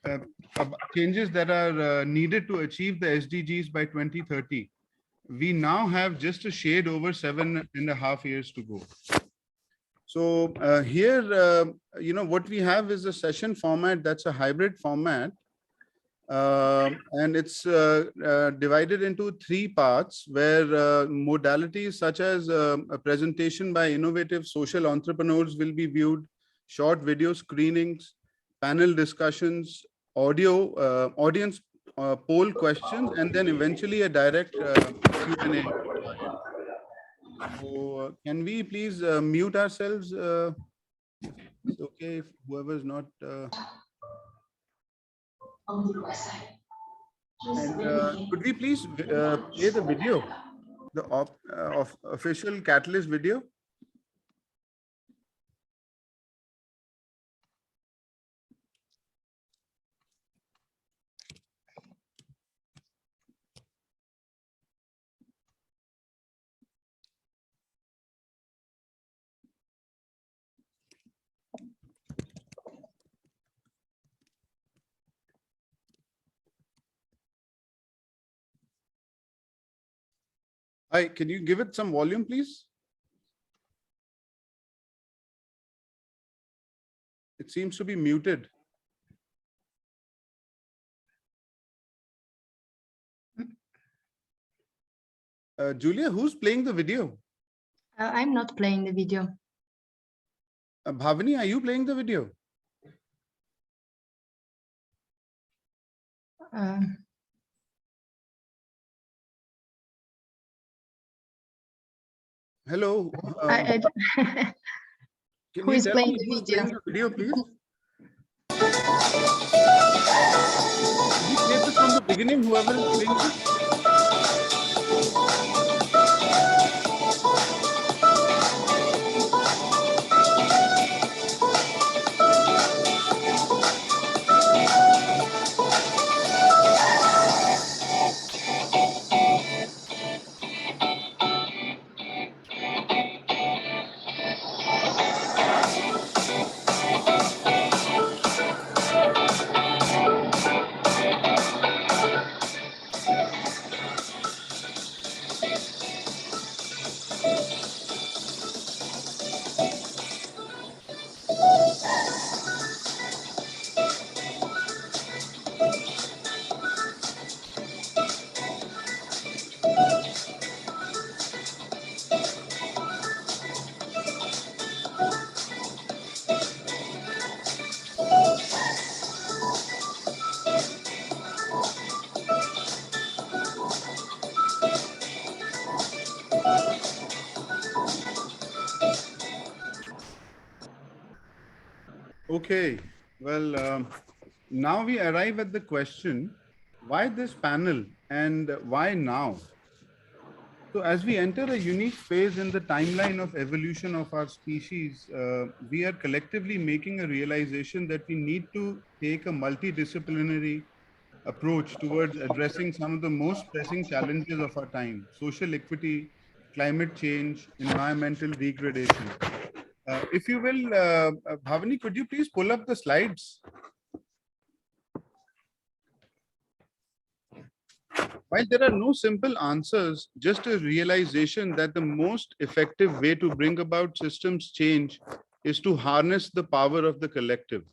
uh, changes that are needed to achieve the SDGs by 2030. We now have just a shade over 7.5 years to go. So here, what we have is a session format that's a hybrid format. And it's divided into 3 parts where modalities such as a presentation by innovative social entrepreneurs will be viewed, short video screenings, panel discussions, audience poll questions, and then eventually a direct Q&A. So can we please mute ourselves? It's okay if whoever's not... And could we please play the video, the of official Catalyst video? Hi, can you give it some volume, please? It seems to be muted. Julia, who's playing the video? I'm not playing the video. Bhavani, are you playing the video? Hello. Who is playing the video, please? Can you play this from the beginning, whoever is playing this? Okay, well, now we arrive at the question, why this panel and why now? So as we enter a unique phase in the timeline of evolution of our species, we are collectively making a realization that we need to take a multidisciplinary approach towards addressing some of the most pressing challenges of our time: social equity, climate change, environmental degradation. If you will, Bhavani, could you please pull up the slides? While there are no simple answers, just a realization that the most effective way to bring about systems change is to harness the power of the collective.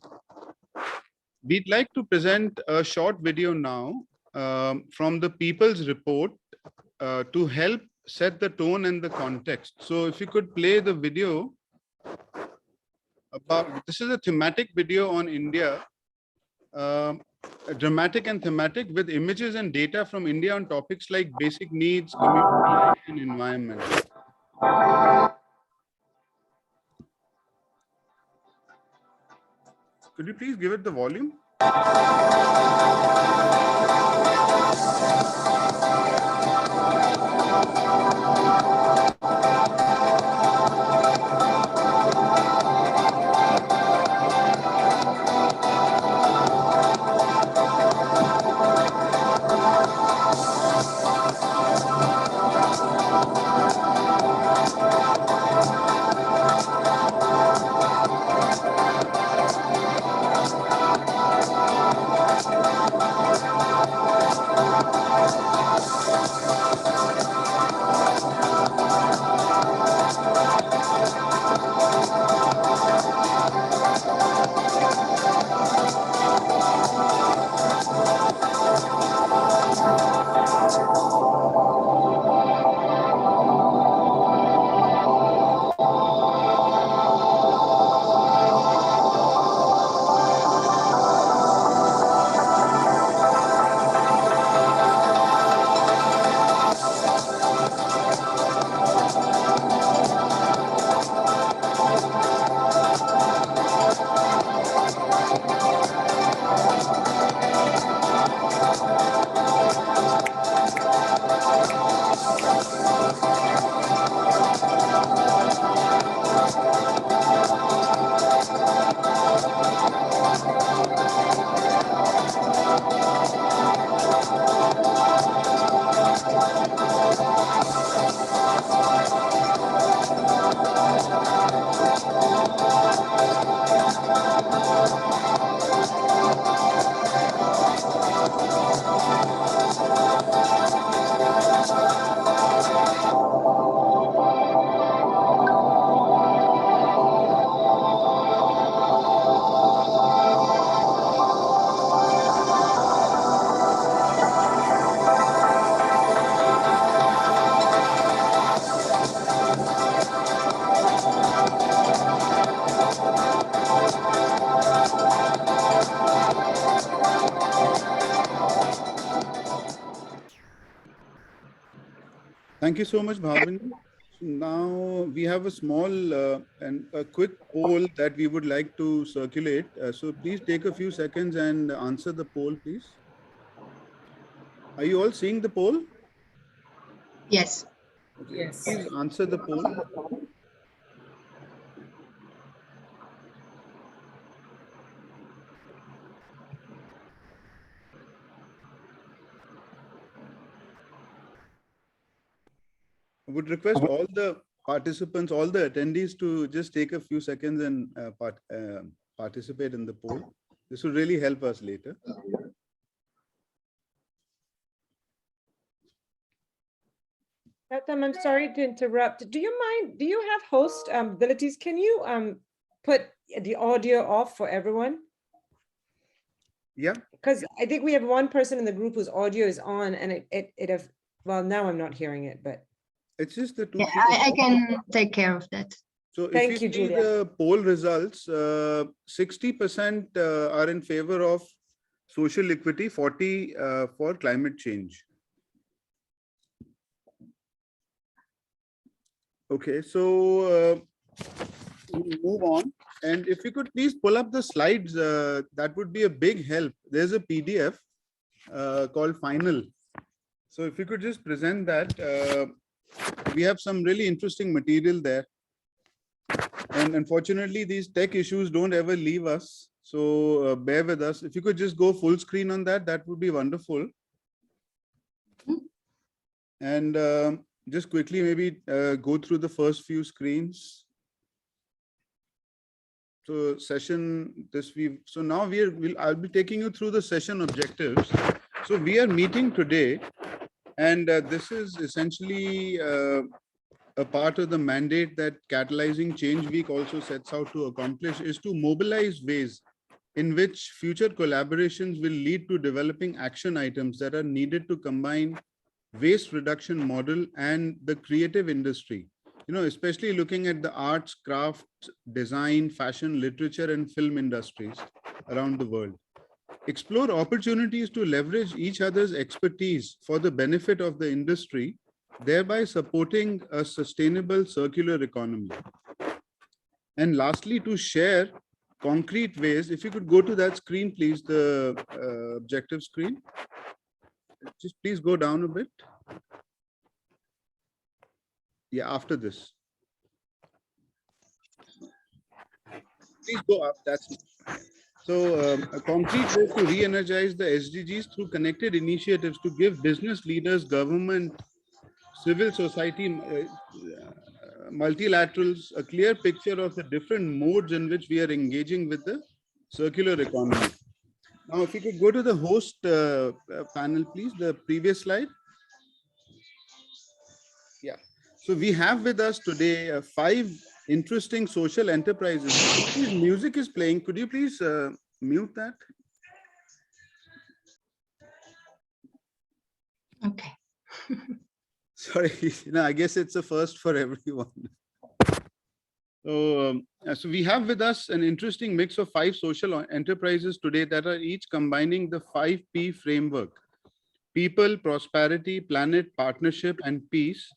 We'd like to present a short video now from the People's Report to help set the tone and the context. So if you could play the video about, this is a thematic video on India, dramatic and thematic, with images and data from India on topics like basic needs, community, and environment. Could you please give it the volume? Thank you so much, Bhavani. So now we have a small and a quick poll that we would like to circulate. So please take a few seconds and answer the poll, please. Are you all seeing the poll? Yes. Okay. Yes. Please answer the poll. I would request all the participants, all the attendees to just take a few seconds and participate in the poll. This will really help us later. Gautam, I'm sorry to interrupt. Do you mind, do you have host abilities? Can you put the audio off for everyone? Yeah. Because I think we have one person in the group whose audio is on and well, now I'm not hearing it, but. It's just the two. Yeah, I can take care of that. So if Thank you you, see Julia. the poll results, 60% are in favor of social equity, 40 for climate change. Okay, so we'll move on. And if you could please pull up the slides, that would be a big help. There's a PDF called Final. So if you could just present that, we have some really interesting material there. And unfortunately, these tech issues don't ever leave us. So bear with us. If you could just go full screen on that, that would be wonderful. And just quickly, maybe go through the first few screens. So so now I'll be taking you through the session objectives. So we are meeting today, and this is essentially a part of the mandate that Catalyzing Change Week also sets out to accomplish, is to mobilize ways in which future collaborations will lead to developing action items that are needed to combine waste reduction model and the creative industry, especially looking at the arts, crafts, design, fashion, literature, and film industries around the world. Explore opportunities to leverage each other's expertise for the benefit of the industry, thereby supporting a sustainable circular economy. And lastly, to share concrete ways, if you could go to that screen, please, the objective screen. Just please go down a bit. Yeah, after this. Please go up. That's it. So a concrete way to re-energize the SDGs through connected initiatives to give business leaders, government, civil society, multilaterals, a clear picture of the different modes in which we are engaging with the circular economy. Now, if you could go to the host panel, please, the previous slide. Yeah. So we have with us today 5 interesting social enterprises. Music is playing. Could you please mute that? Okay. Sorry, I guess it's a first for everyone. So we have with us an interesting mix of 5 social enterprises today that are each combining the 5P framework: people, prosperity, planet, partnership, and peace.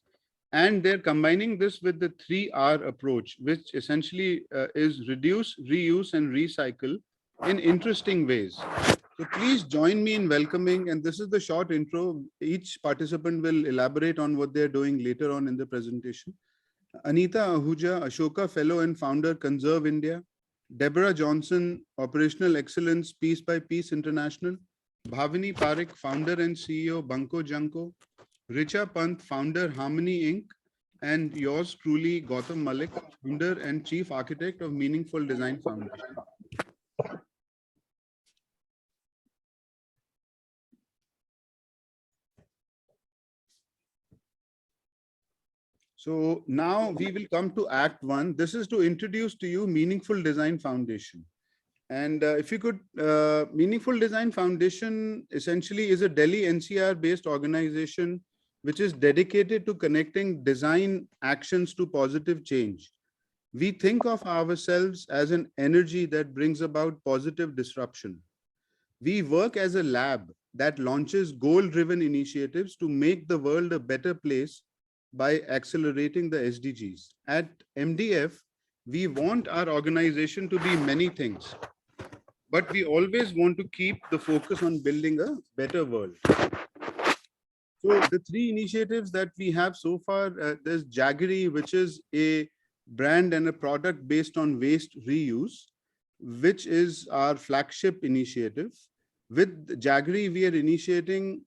And they're combining this with the 3R approach, which essentially is reduce, reuse, and recycle in interesting ways. So please join me in welcoming, and this is the short intro. Each participant will elaborate on what they're doing later on in the presentation. Anita Ahuja, Ashoka Fellow and Founder, Conserve India. Deborah Johnson, Operational Excellence, Piece by Piece International. Bhavini Parekh, Founder and CEO, Bunko Junko. Richa Pant, Founder, Harmony Inc. And yours truly, Gautam Malik, Founder and Chief Architect of Meaningful Design Foundation. So now we will come to Act 1. This is to introduce to you Meaningful Design Foundation. And if you could, Meaningful Design Foundation essentially is a Delhi NCR based organization which is dedicated to connecting design actions to positive change. We think of ourselves as an energy that brings about positive disruption. We work as a lab that launches goal-driven initiatives to make the world a better place by accelerating the SDGs. At MDF, we want our organization to be many things, but we always want to keep the focus on building a better world. So the three initiatives that we have so far, there's Jaggery, which is a brand and a product based on waste reuse, which is our flagship initiative. With Jaggery, we are initiating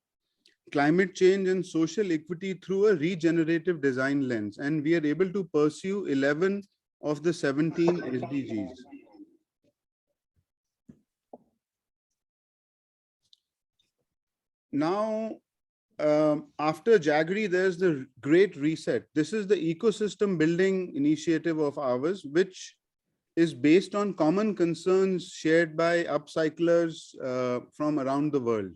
climate change and social equity through a regenerative design lens, and we are able to pursue 11 of the 17 SDGs. Now, after Jaggery, there's the Great Reset. This is the ecosystem building initiative of ours, which is based on common concerns shared by upcyclers from around the world.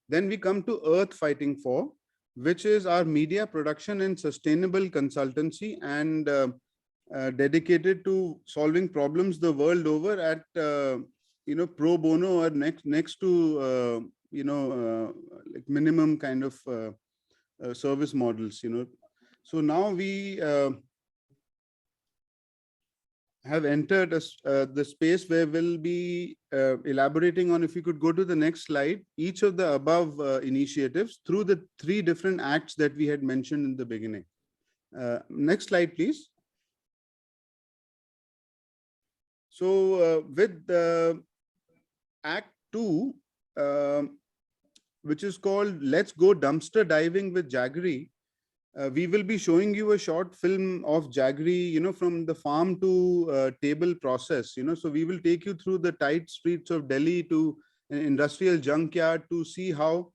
Then we come to Earth Fighting For, which is our media production and sustainable consultancy, and dedicated to solving problems the world over at pro bono or next to like minimum kind of service models. So now we have entered the space where we'll be elaborating on, if you could go to the next slide, each of the above initiatives through the three different acts that we had mentioned in the beginning. Next slide, please. So with Act 2, which is called Let's Go Dumpster Diving with Jaggery, we will be showing you a short film of Jaggery, from the farm to table process. So we will take you through the tight streets of Delhi to an industrial junkyard to see how,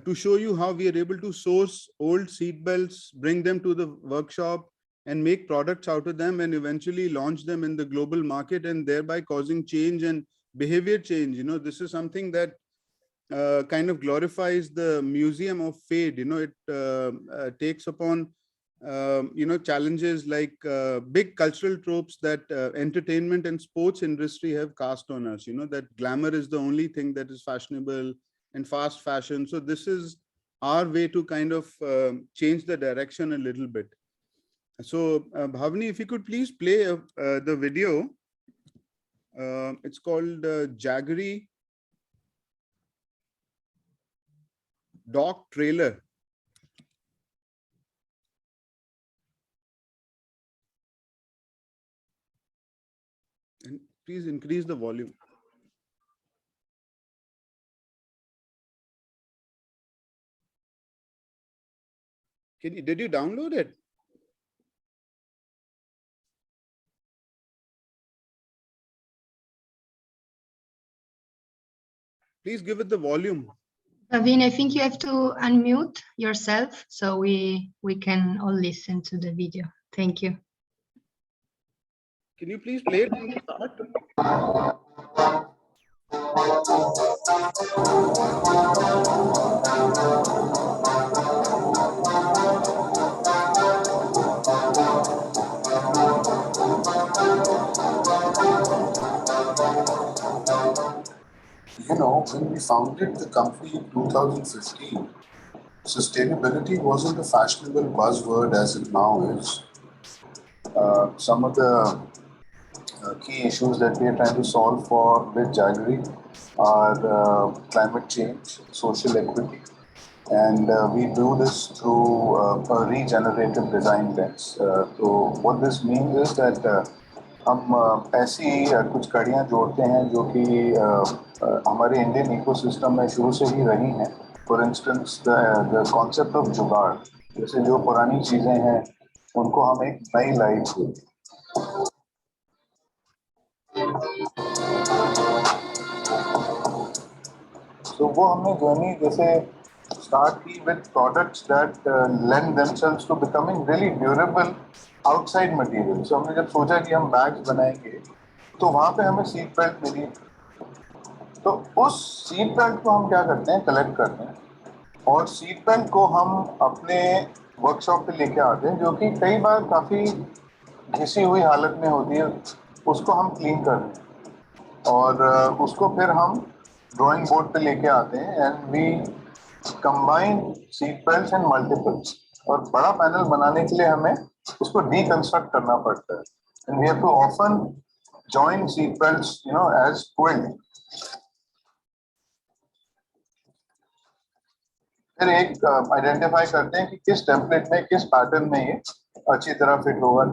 to show you how we are able to source old seat belts, bring them to the workshop and make products out of them, and eventually launch them in the global market, and thereby causing change and behavior change. This is something that kind of glorifies the museum of fade. It takes upon challenges like big cultural tropes that entertainment and sports industry have cast on us, that glamour is the only thing that is fashionable and fast fashion. So this is our way to kind of change the direction a little bit. So Bhavani, if you could please play the video. It's called Jaggery Doc Trailer. And please increase the volume. Did you download it? Please give it the volume. Praveen, I think you have to unmute yourself so we can all listen to the video. Thank you. Can you please play it from the start? When we founded the company in 2015, sustainability wasn't a fashionable buzzword as it now is. Some of the key issues that we are trying to solve for with Jaggery are climate change, social equity, and we do this through a regenerative design lens. So what this means is that हम ऐसी कुछ कड़ियाँ जोड़ते हैं जो कि हमारे Indian ecosystem में शुरू से ही रही हैं. For instance the concept of जुगाड़, जैसे जो पुरानी चीज़ें हैं उनको हम एक नई लाइफ दें. तो वो हमने जर्नी जैसे start with products that lend themselves to becoming really durable outside material. So हमने जब सोचा कि हम बैग्स बनाएंगे तो वहाँ पे हमें सीट बेल्ट मिली. तो उस सीट बेल्ट को हम क्या करते हैं, कलेक्ट करते हैं और सीट बेल्ट को हम अपने वर्कशॉप पे लेके आते हैं, जो कि कई बार काफ़ी घिसी हुई हालत में होती है. उसको हम क्लीन करते हैं और उसको फिर हम ड्राइंग बोर्ड पे लेके आते हैं. And we combine seat belts and multiples. और बड़ा पैनल बनाने के लिए हमें उसको deconstruct करना पड़ता है. And we have to often join seat belts, as quilt. फिर एक आइडेंटिफाई करते हैं कि किस टेम्पलेट में किस पैटर्न में ये अच्छी तरह फिट होगा.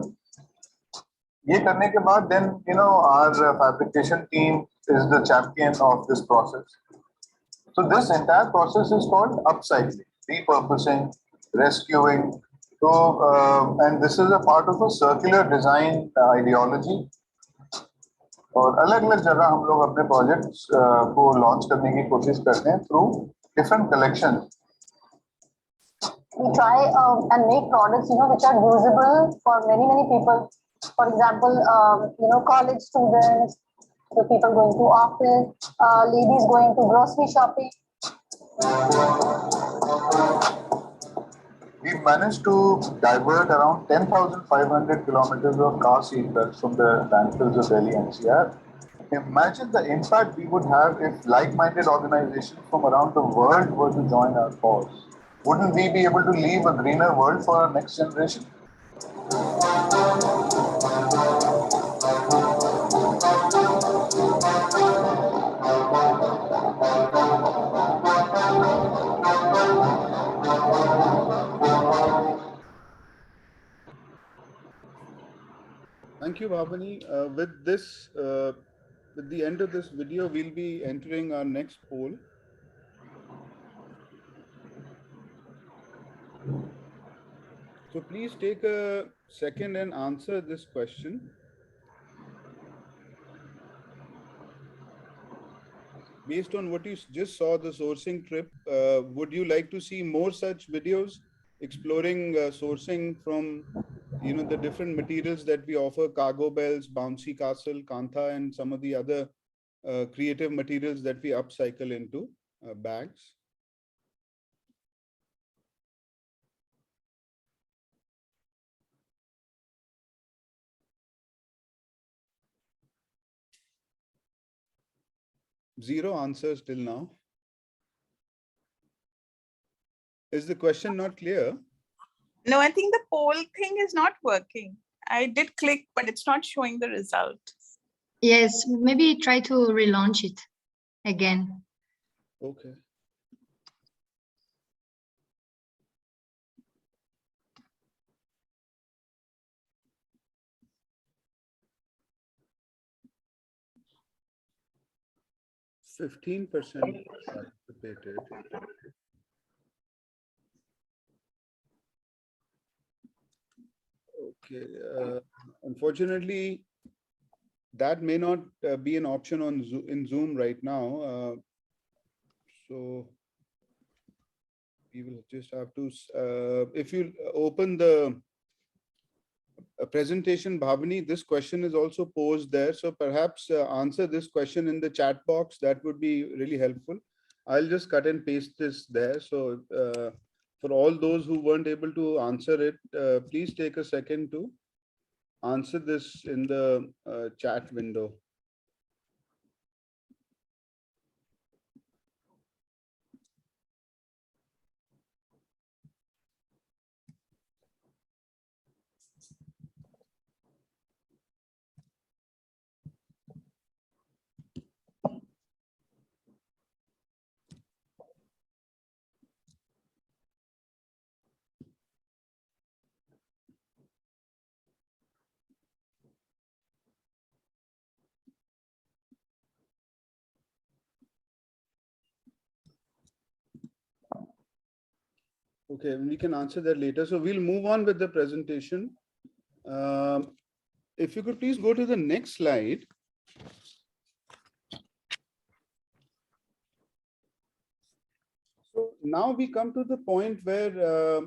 ये करने के बाद then our fabrication team is the champion of this process. So this entire process is called upcycling, repurposing, rescuing. So and this is a part of a circular design ideology. और अलग-अलग जगह हम लोग अपने प्रोजेक्ट्स को launch करने की कोशिश करते हैं through different collections. We try and make products, which are usable for many people. For example, college students, the people going to office, ladies going to grocery shopping. We managed to divert around 10,500 kilometers of car seat belts from the landfills of Delhi NCR. Imagine the impact we would have if like-minded organizations from around the world were to join our cause. Wouldn't we be able to leave a greener world for our next generation? Thank you, Bhavani. With this, with the end of this video, we'll be entering our next poll. So please take a second and answer this question. Based on what you just saw, the sourcing trip, would you like to see more such videos exploring sourcing from, the different materials that we offer, cargo bells, bouncy castle, kantha, and some of the other creative materials that we upcycle into bags? Zero answers till now. Is the question not clear? No, I think the poll thing is not working. I did click, but it's not showing the result. Yes, maybe try to relaunch it again. Okay. %15% participated. Okay. Unfortunately, that may not be an option on in Zoom right now. So we will just have to, if you open the presentation, Bhavani, this question is also posed there. So perhaps answer this question in the chat box. That would be really helpful. I'll just cut and paste this there. So for all those who weren't able to answer it, please take a second to answer this in the chat window. Okay, we can answer that later. So we'll move on with the presentation. If you could please go to the next slide. So now we come to the point where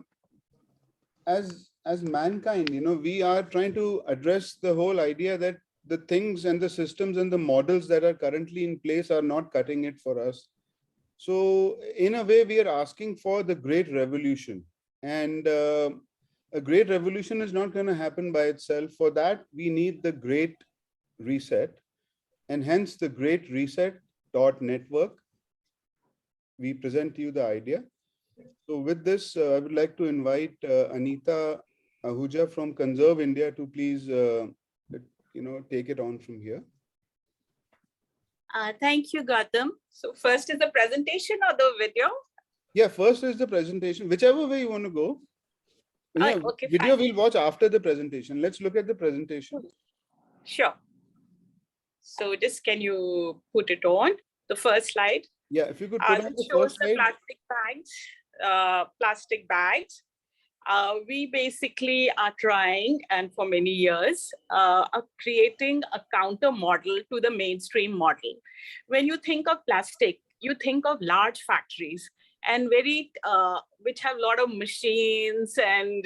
as mankind, we are trying to address the whole idea that the things and the systems and the models that are currently in place are not cutting it for us. So in a way, we are asking for the great revolution, and a great revolution is not going to happen by itself. For that, we need the great reset, and hence the great reset.network. We present to you the idea. So with this, I would like to invite Anita Ahuja from Conserve India to please, take it on from here. Thank you, Gautam. So first is the presentation or the video? Yeah, first is the presentation, whichever way you want to go. Yeah, Okay, video fine. we'll watch after the presentation. Let's look at the presentation. Sure. So just can you put it on the first slide? Yeah, if you could put on It the shows first the slide. plastic bags. We basically are trying, and for many years, creating a counter model to the mainstream model. When you think of plastic, you think of large factories and which have a lot of machines and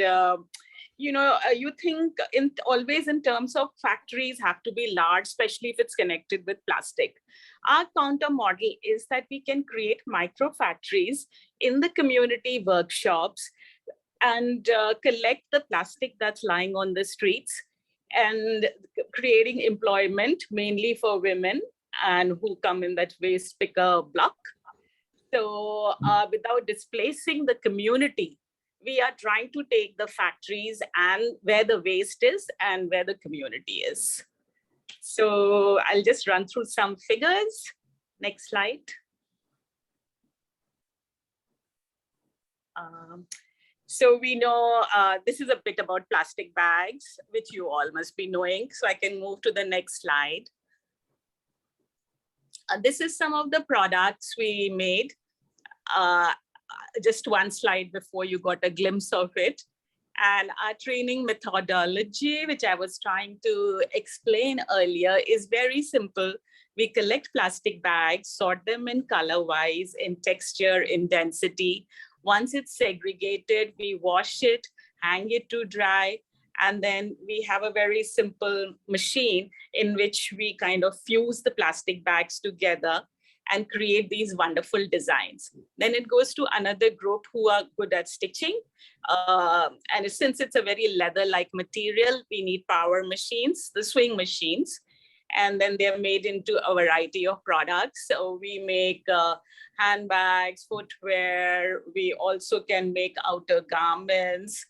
you think always in terms of factories have to be large, especially if it's connected with plastic. Our counter model is that we can create micro factories in the community workshops and collect the plastic that's lying on the streets and creating employment mainly for women and who come in that waste picker block. So without displacing the community, we are trying to take the factories and where the waste is and where the community is. So I'll just run through some figures. Next slide. So we know this is a bit about plastic bags, which you all must be knowing. So I can move to the next slide. This is some of the products we made. Just one slide before you got a glimpse of it. And our training methodology, which I was trying to explain earlier, is very simple. We collect plastic bags, sort them in color-wise, in texture, in density. Once it's segregated, we wash it, hang it to dry, and then we have a very simple machine in which we kind of fuse the plastic bags together and create these wonderful designs. Then it goes to another group who are good at stitching. And since it's a very leather-like material, we need power machines, the swing machines. And then they're made into a variety of products. So we make handbags, footwear. We also can make outer garments.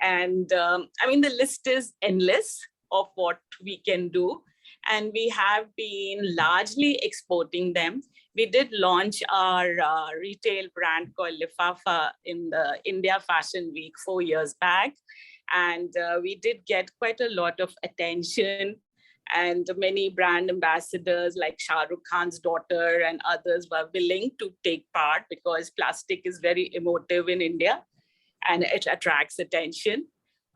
And I mean, the list is endless of what we can do. And we have been largely exporting them. We did launch our retail brand called Lifafa in the India Fashion Week 4 years back. And we did get quite a lot of attention. And many brand ambassadors like Shah Rukh Khan's daughter and others were willing to take part because plastic is very emotive in India and it attracts attention.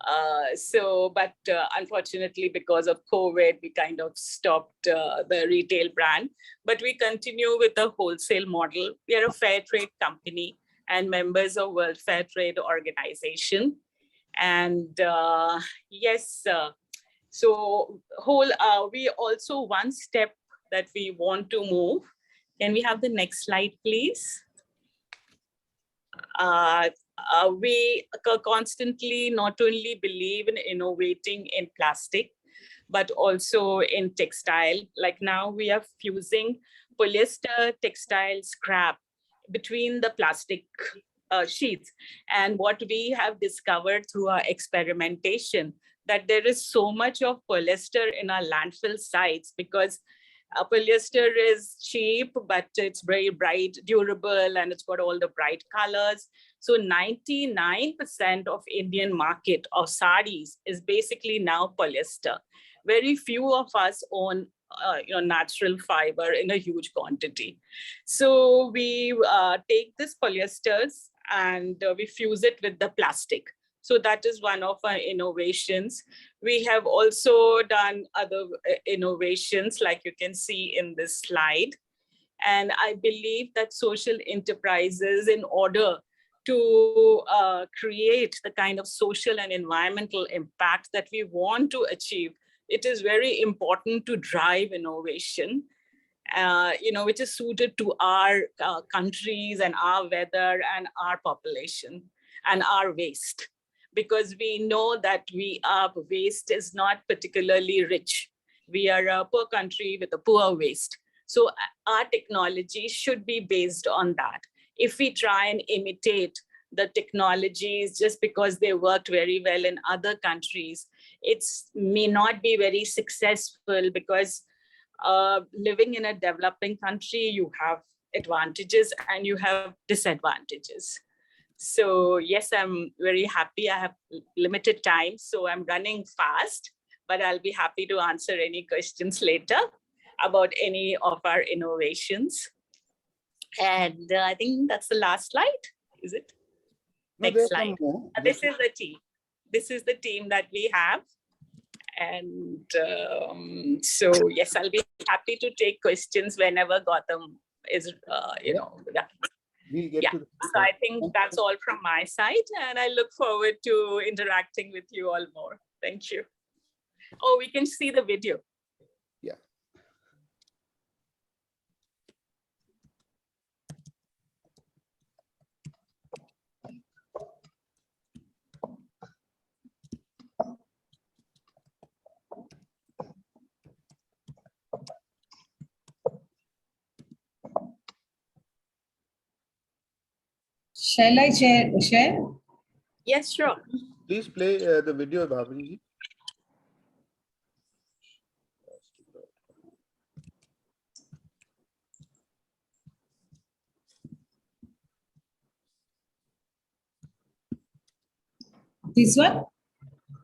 But unfortunately, because of COVID, we kind of stopped the retail brand, but we continue with the wholesale model. We are a fair trade company and members of World Fair Trade Organization. And yes, so we also one step that we want to move. Can we have the next slide, please? We constantly not only believe in innovating in plastic, but also in textile. Like now we are fusing polyester textile scrap between the plastic sheets. And what we have discovered through our experimentation, that there is so much of polyester in our landfill sites because polyester is cheap, but it's very bright, durable, and it's got all the bright colors. So 99% of Indian market of sarees is basically now polyester. Very few of us own natural fiber in a huge quantity. So we take this polyesters and we fuse it with the plastic. So that is one of our innovations. We have also done other innovations like you can see in this slide. And I believe that social enterprises, in order to create the kind of social and environmental impact that we want to achieve, it is very important to drive innovation, which is suited to our countries and our weather and our population and our waste. Because we know that our waste is not particularly rich. We are a poor country with a poor waste. So our technology should be based on that. if we try and imitate the technologies just because they worked very well in other countries, it's may not be very successful, because living in a developing country, you have advantages and you have disadvantages. So yes, I'm very happy. I have limited time, so I'm running fast, but I'll be happy to answer any questions later about any of our innovations. And I think that's the last slide, is it? No, Next there's slide. some more. This is the team. This is the team that we have. And so yes, I'll be happy to take questions whenever Gautam is, done. We'll get Yeah, to so I think that's all from my side, and I look forward to interacting with you all more. Thank you. Oh, we can see the video. Yeah. Shall I share? Yes, sure. Please play the video, Bhavani. This one?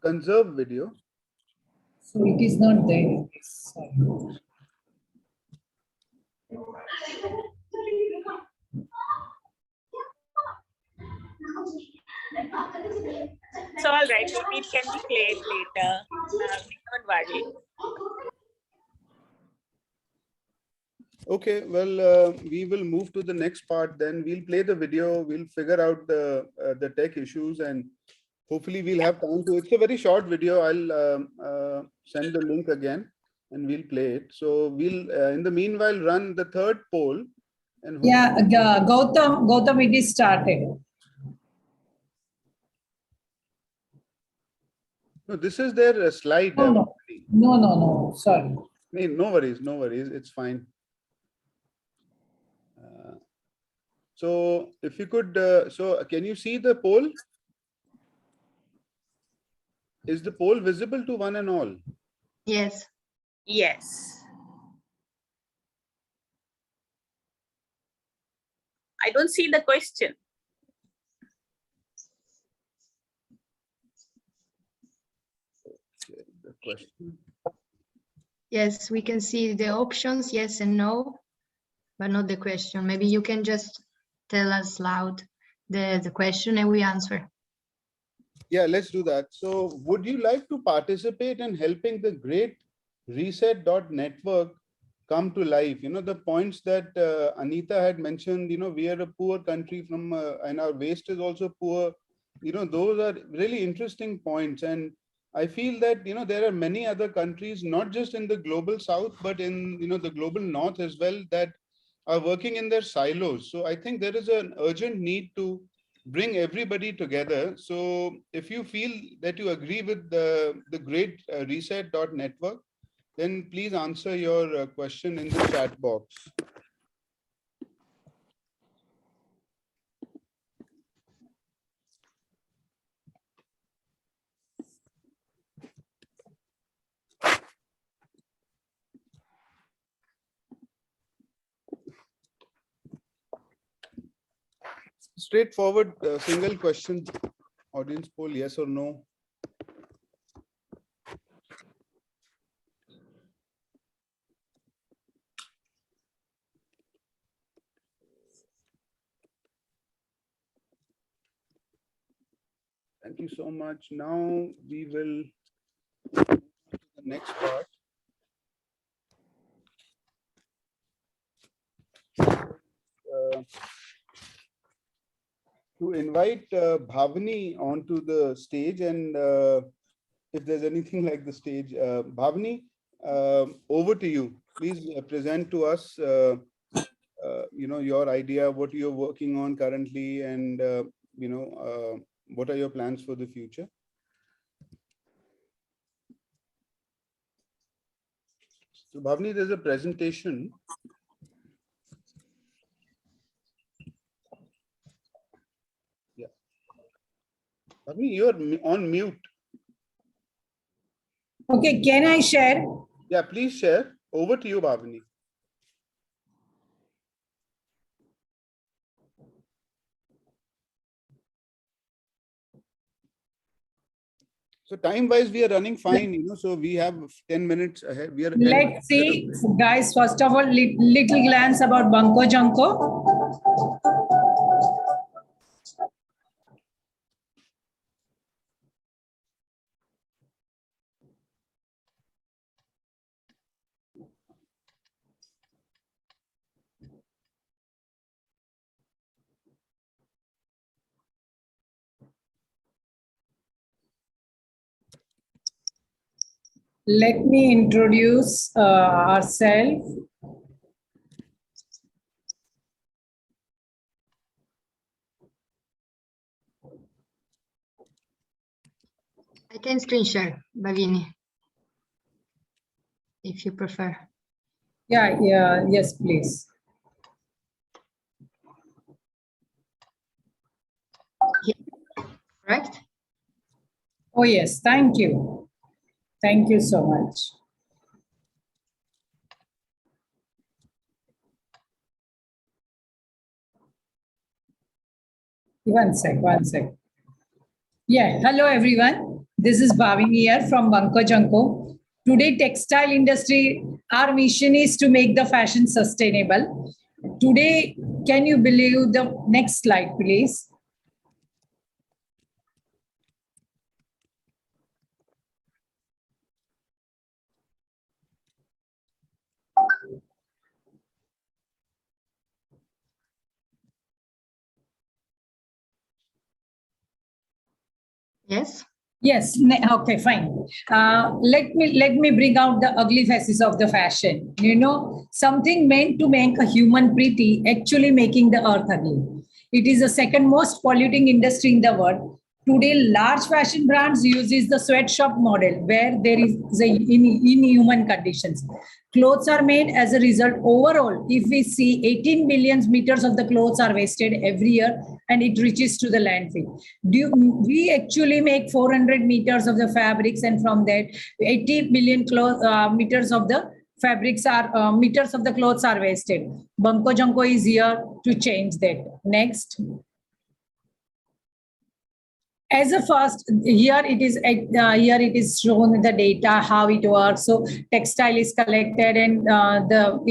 Conserve video. So it is not there. Sorry. So all right, it can be played later. Don't worry. Okay, well, we will move to the next part. Then we'll play the video. We'll figure out the tech issues, and hopefully we'll have time to. It's a very short video. I'll send the link again, and we'll play it. So we'll, in the meanwhile, run the third poll. And Yeah, Gautam, it is started. no, this is their slide. No, sorry. No worries, no worries. It's fine. So if you could, so can you see the poll? Is the poll visible to one and all? Yes. Yes. I don't see the question. The question. Yes, we can see the options, yes and no, but not the question. Maybe you can just tell us loud the question and we answer. Yeah, let's do that. So would you like to participate in helping the great reset.network come to life? You know, the points that Anita had mentioned, you know, we are a poor country from, and our waste is also poor. You know, those are really interesting points. And I feel that, you know, there are many other countries, not just in the global south, but in, you know, the global north as well, that are working in their silos. So I think there is an urgent need to bring everybody together. So if you feel that you agree with the great reset.network, then please answer your question in the chat box. Straightforward single question, audience poll, yes or no. Thank you so much. Now we will move to the next part. To invite Bhavani onto the stage, and if there's anything like the stage, Bhavani, over to you. Please present to us, you know, your idea, what you're working on currently, and you know, what are your plans for the future? So Bhavani, there's a presentation. Bhavini, you're on mute. Okay, can I share? Yeah, please share. Over to you, Bhavini. So time-wise, we are running fine, so we have 10 minutes ahead. We are. Let's see, guys, first of all, little glance about Bunko Junko. Let me introduce ourselves. I can screen share, Bhavini, if you prefer. Yeah, yes, please. Correct? Oh, yes, thank you. Thank you so much. One sec. Yeah, hello everyone. This is Bhavini here from Bunko Junko. Today, textile industry, our mission is to make the fashion sustainable. Today, can you believe the next slide, please? Yes. Yes. Okay. Fine. Let me bring out the ugly faces of the fashion. Something meant to make a human pretty, actually making the earth ugly. It is the second most polluting industry in the world. Today, large fashion brands uses the sweatshop model where there is the inhuman conditions. Clothes are made as a result. Overall, if we see 18 billion meters of the clothes are wasted every year and it reaches to the landfill. We actually make 400 meters of the fabrics, and from that 80 billion meters of the fabrics are meters of the clothes are wasted. Bunko Junko is here to change that. Next. As a first, here it is shown the data how it works. So textile is collected, and the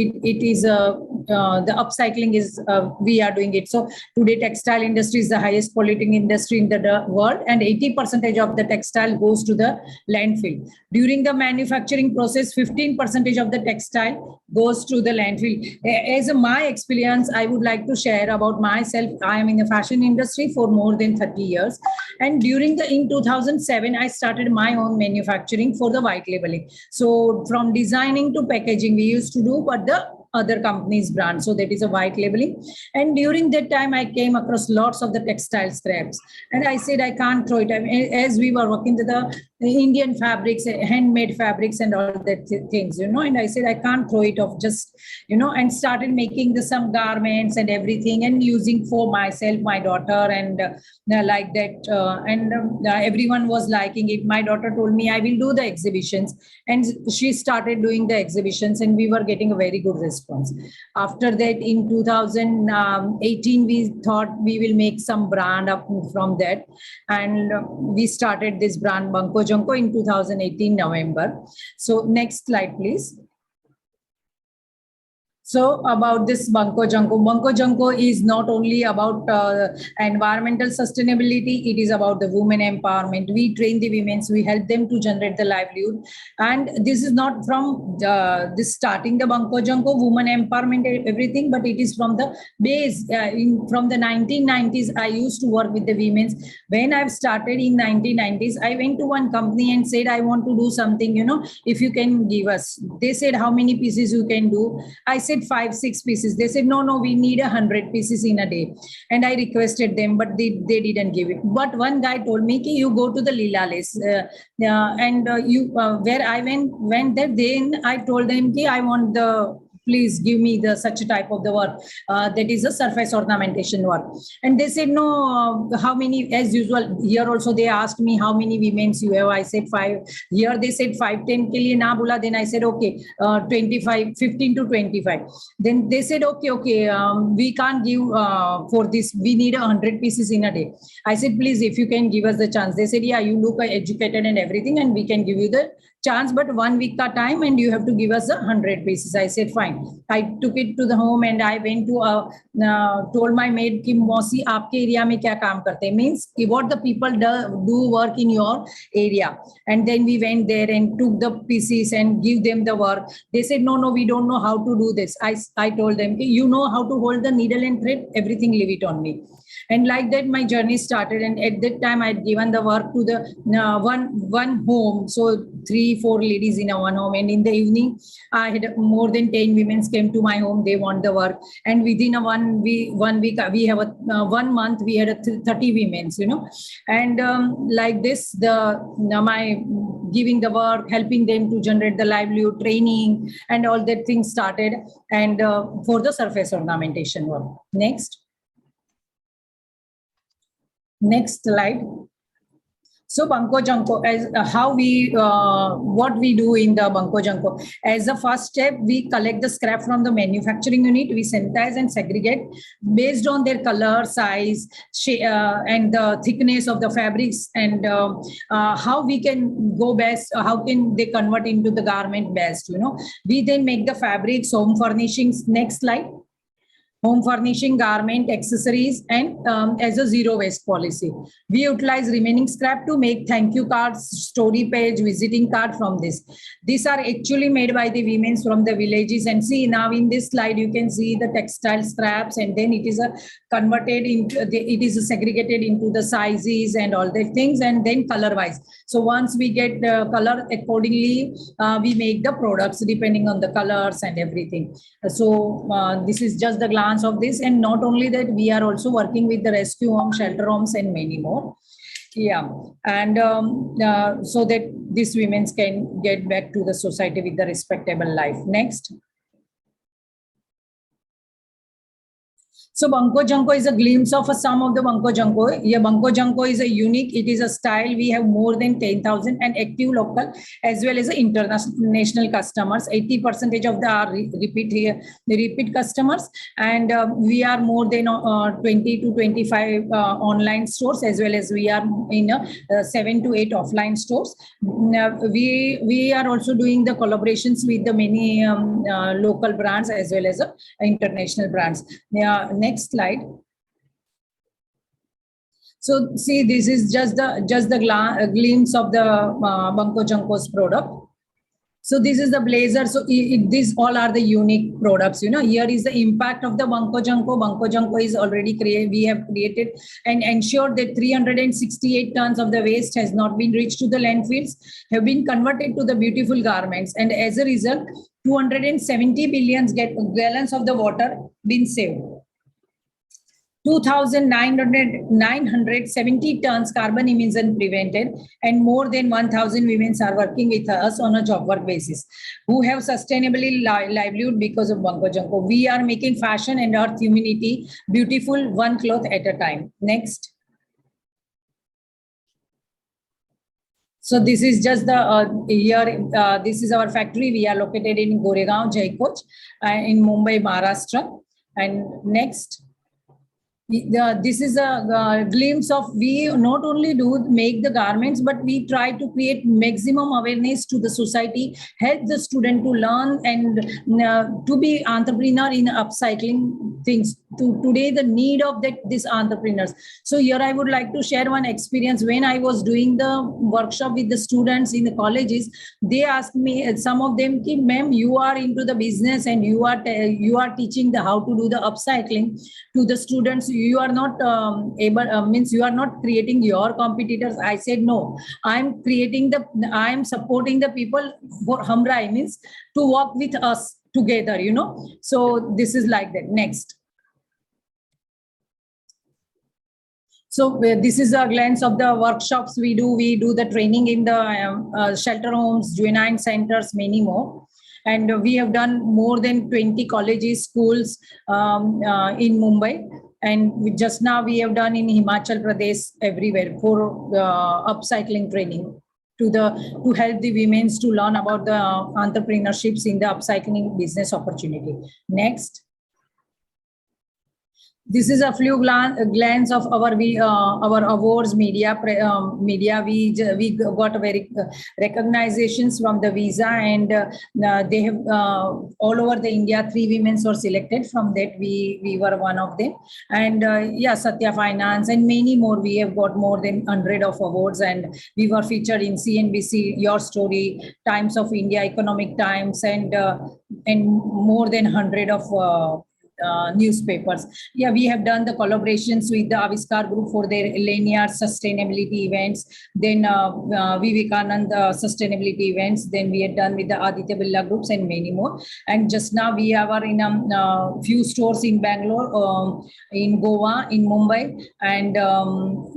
upcycling is we are doing it. So today textile industry is the highest polluting industry in the world, and 80% of the textile goes to the landfill. During the manufacturing process, 15% of the textile goes to the landfill. As my experience, I would like to share about myself. I am in the fashion industry for more than 30 years. And in 2007, I started my own manufacturing for the white labeling. So from designing to packaging, we used to do, but the other companies' brand. So that is a white labeling. And during that time, I came across lots of the textile scraps. And I said, I can't throw it. I mean, as we were working with the Indian fabrics, handmade fabrics and all that things, and I said, I can't throw it off, just, and started making some garments and everything and using for myself, my daughter, and like that. Everyone was liking it. My daughter told me, I will do the exhibitions. And she started doing the exhibitions, and we were getting a very good response. After that, in 2018, we thought we will make some brand up from that. And we started this brand Bunko Junko in 2018 November. So next slide, please. So about this Bunko Junko is not only about environmental sustainability, it is about the women empowerment. We train the women, we help them to generate the livelihood. And this is not from this starting the Bunko Junko, women empowerment, everything, but it is from the base. From the 1990s, I used to work with the women. When I've started in 1990s, I went to one company and said, I want to do something, if you can give us. They said, how many pieces you can do? I said 5-6 pieces. They said, no, we need 100 pieces in a day. And I requested them, but they didn't give it. But one guy told me, you go to the Lila Lace. Where I went there, then I told them, I want the please give me the such type of the work that is a surface ornamentation work. And they said, no, how many, as usual, here also they asked me how many women you have. I said 5. Here they said 5, 10 ke liye na bola. Then I said, okay, 25, 15 to 25. Then they said, okay, we can't give for this. We need 100 pieces in a day. I said, please, if you can give us the chance. They said, yeah, you look educated and everything, and we can give you the chance, but 1 week ka time and you have to give us 100 pieces. I said, fine. I took it to the home and I went to told my maid ki Mausi aapke area mein kya kaam karte hain, means what the people do work in your area. And then we went there and took the pieces and give them the work. They said, no, we don't know how to do this. I told them, you know how to hold the needle and thread, everything, leave it on me. And like that, my journey started. And at that time, I had given the work to the one home. So 3-4 ladies in a one home. And in the evening, I had more than 10 women came to my home. They want the work. And within a 1 week, we have 1 month, we had 30 women, you know. And like this, my giving the work, helping them to generate the livelihood, training, and all that things started. And for the surface ornamentation work. Next slide. So Bunko Junko, as how we what we do in the Bunko Junko. As a first step, we collect the scrap from the manufacturing unit. We sanitize and segregate based on their color, size, and the thickness of the fabrics, and how we can go best. How can they convert into the garment best? You know, we then make the fabrics, home furnishings. Next slide. Home furnishing, garment, accessories, and as a zero waste policy. We utilize remaining scrap to make thank you cards, story page, visiting card from this. These are actually made by the women from the villages. And see, now in this slide, you can see the textile scraps, and then it is converted into, it is segregated into the sizes and all the things, and then color wise. So once we get the color accordingly, we make the products depending on the colors and everything. So this is just the glance of this. And not only that, we are also working with the rescue homes, shelter homes, and many more. Yeah, and so that these women can get back to the society with the respectable life. Next. So Bunko Junko is a glimpse of some of the Bunko Junko. Yeah, Bunko Junko is a unique, it is a style. We have more than 10,000 and active local as well as international customers. 80% of the repeat customers. And we are more than 20 to 25 online stores, as well as we are in 7 to 8 offline stores. We are also doing the collaborations with the many local brands as well as international brands. Next slide. So see, this is just the glimpse of the Bunko Junko's product. So this is the blazer. So these all are the unique products. You know, here is the impact of the Bunko Junko. Bunko Junko is already created. We have created and ensured that 368 tons of the waste has not been reached to the landfills, have been converted to the beautiful garments, and as a result, 270 billion gallons of the water been saved. 2,970 tons carbon emission prevented, and more than 1,000 women are working with us on a job work basis who have sustainably livelihood because of Bunko Junko. We are making fashion and earth humanity beautiful, one cloth at a time. Next. So this is just the this is our factory. We are located in Goregaon, Jaikoch, in Mumbai, Maharashtra. And next. This is a glimpse of, we not only do make the garments, but we try to create maximum awareness to the society, help the student to learn and to be entrepreneur in upcycling things. Today, the need of these entrepreneurs. So here I would like to share one experience. When I was doing the workshop with the students in the colleges, they asked me, some of them, ma'am, you are into the business and you are teaching the how to do the upcycling to the students. You are not means you are not creating your competitors. I said, no, I am supporting the people for Hamrai, means to work with us together, you know. So this is like that. Next. So this is a glance of the workshops we do. We do the training in the shelter homes, juvenile centers, many more. And we have done more than 20 colleges, schools in Mumbai. And just now we have done in Himachal Pradesh everywhere for upcycling training to help the women to learn about the entrepreneurships in the upcycling business opportunity. Next. This is a few glance of our awards media. We got very recognitions from the visa, and they have all over the India 3 women were selected. From that we were one of them, and yeah, Satya Finance and many more. We have got more than 100 of awards, and we were featured in CNBC, Your Story, Times of India, Economic Times, and more than 100 of newspapers. Yeah, we have done the collaborations with the Aviskar Group for their linear sustainability events, then Vivekanand sustainability events, then we had done with the Aditya Birla Groups and many more. And just now we are in a few stores in Bangalore, in Goa, in Mumbai, and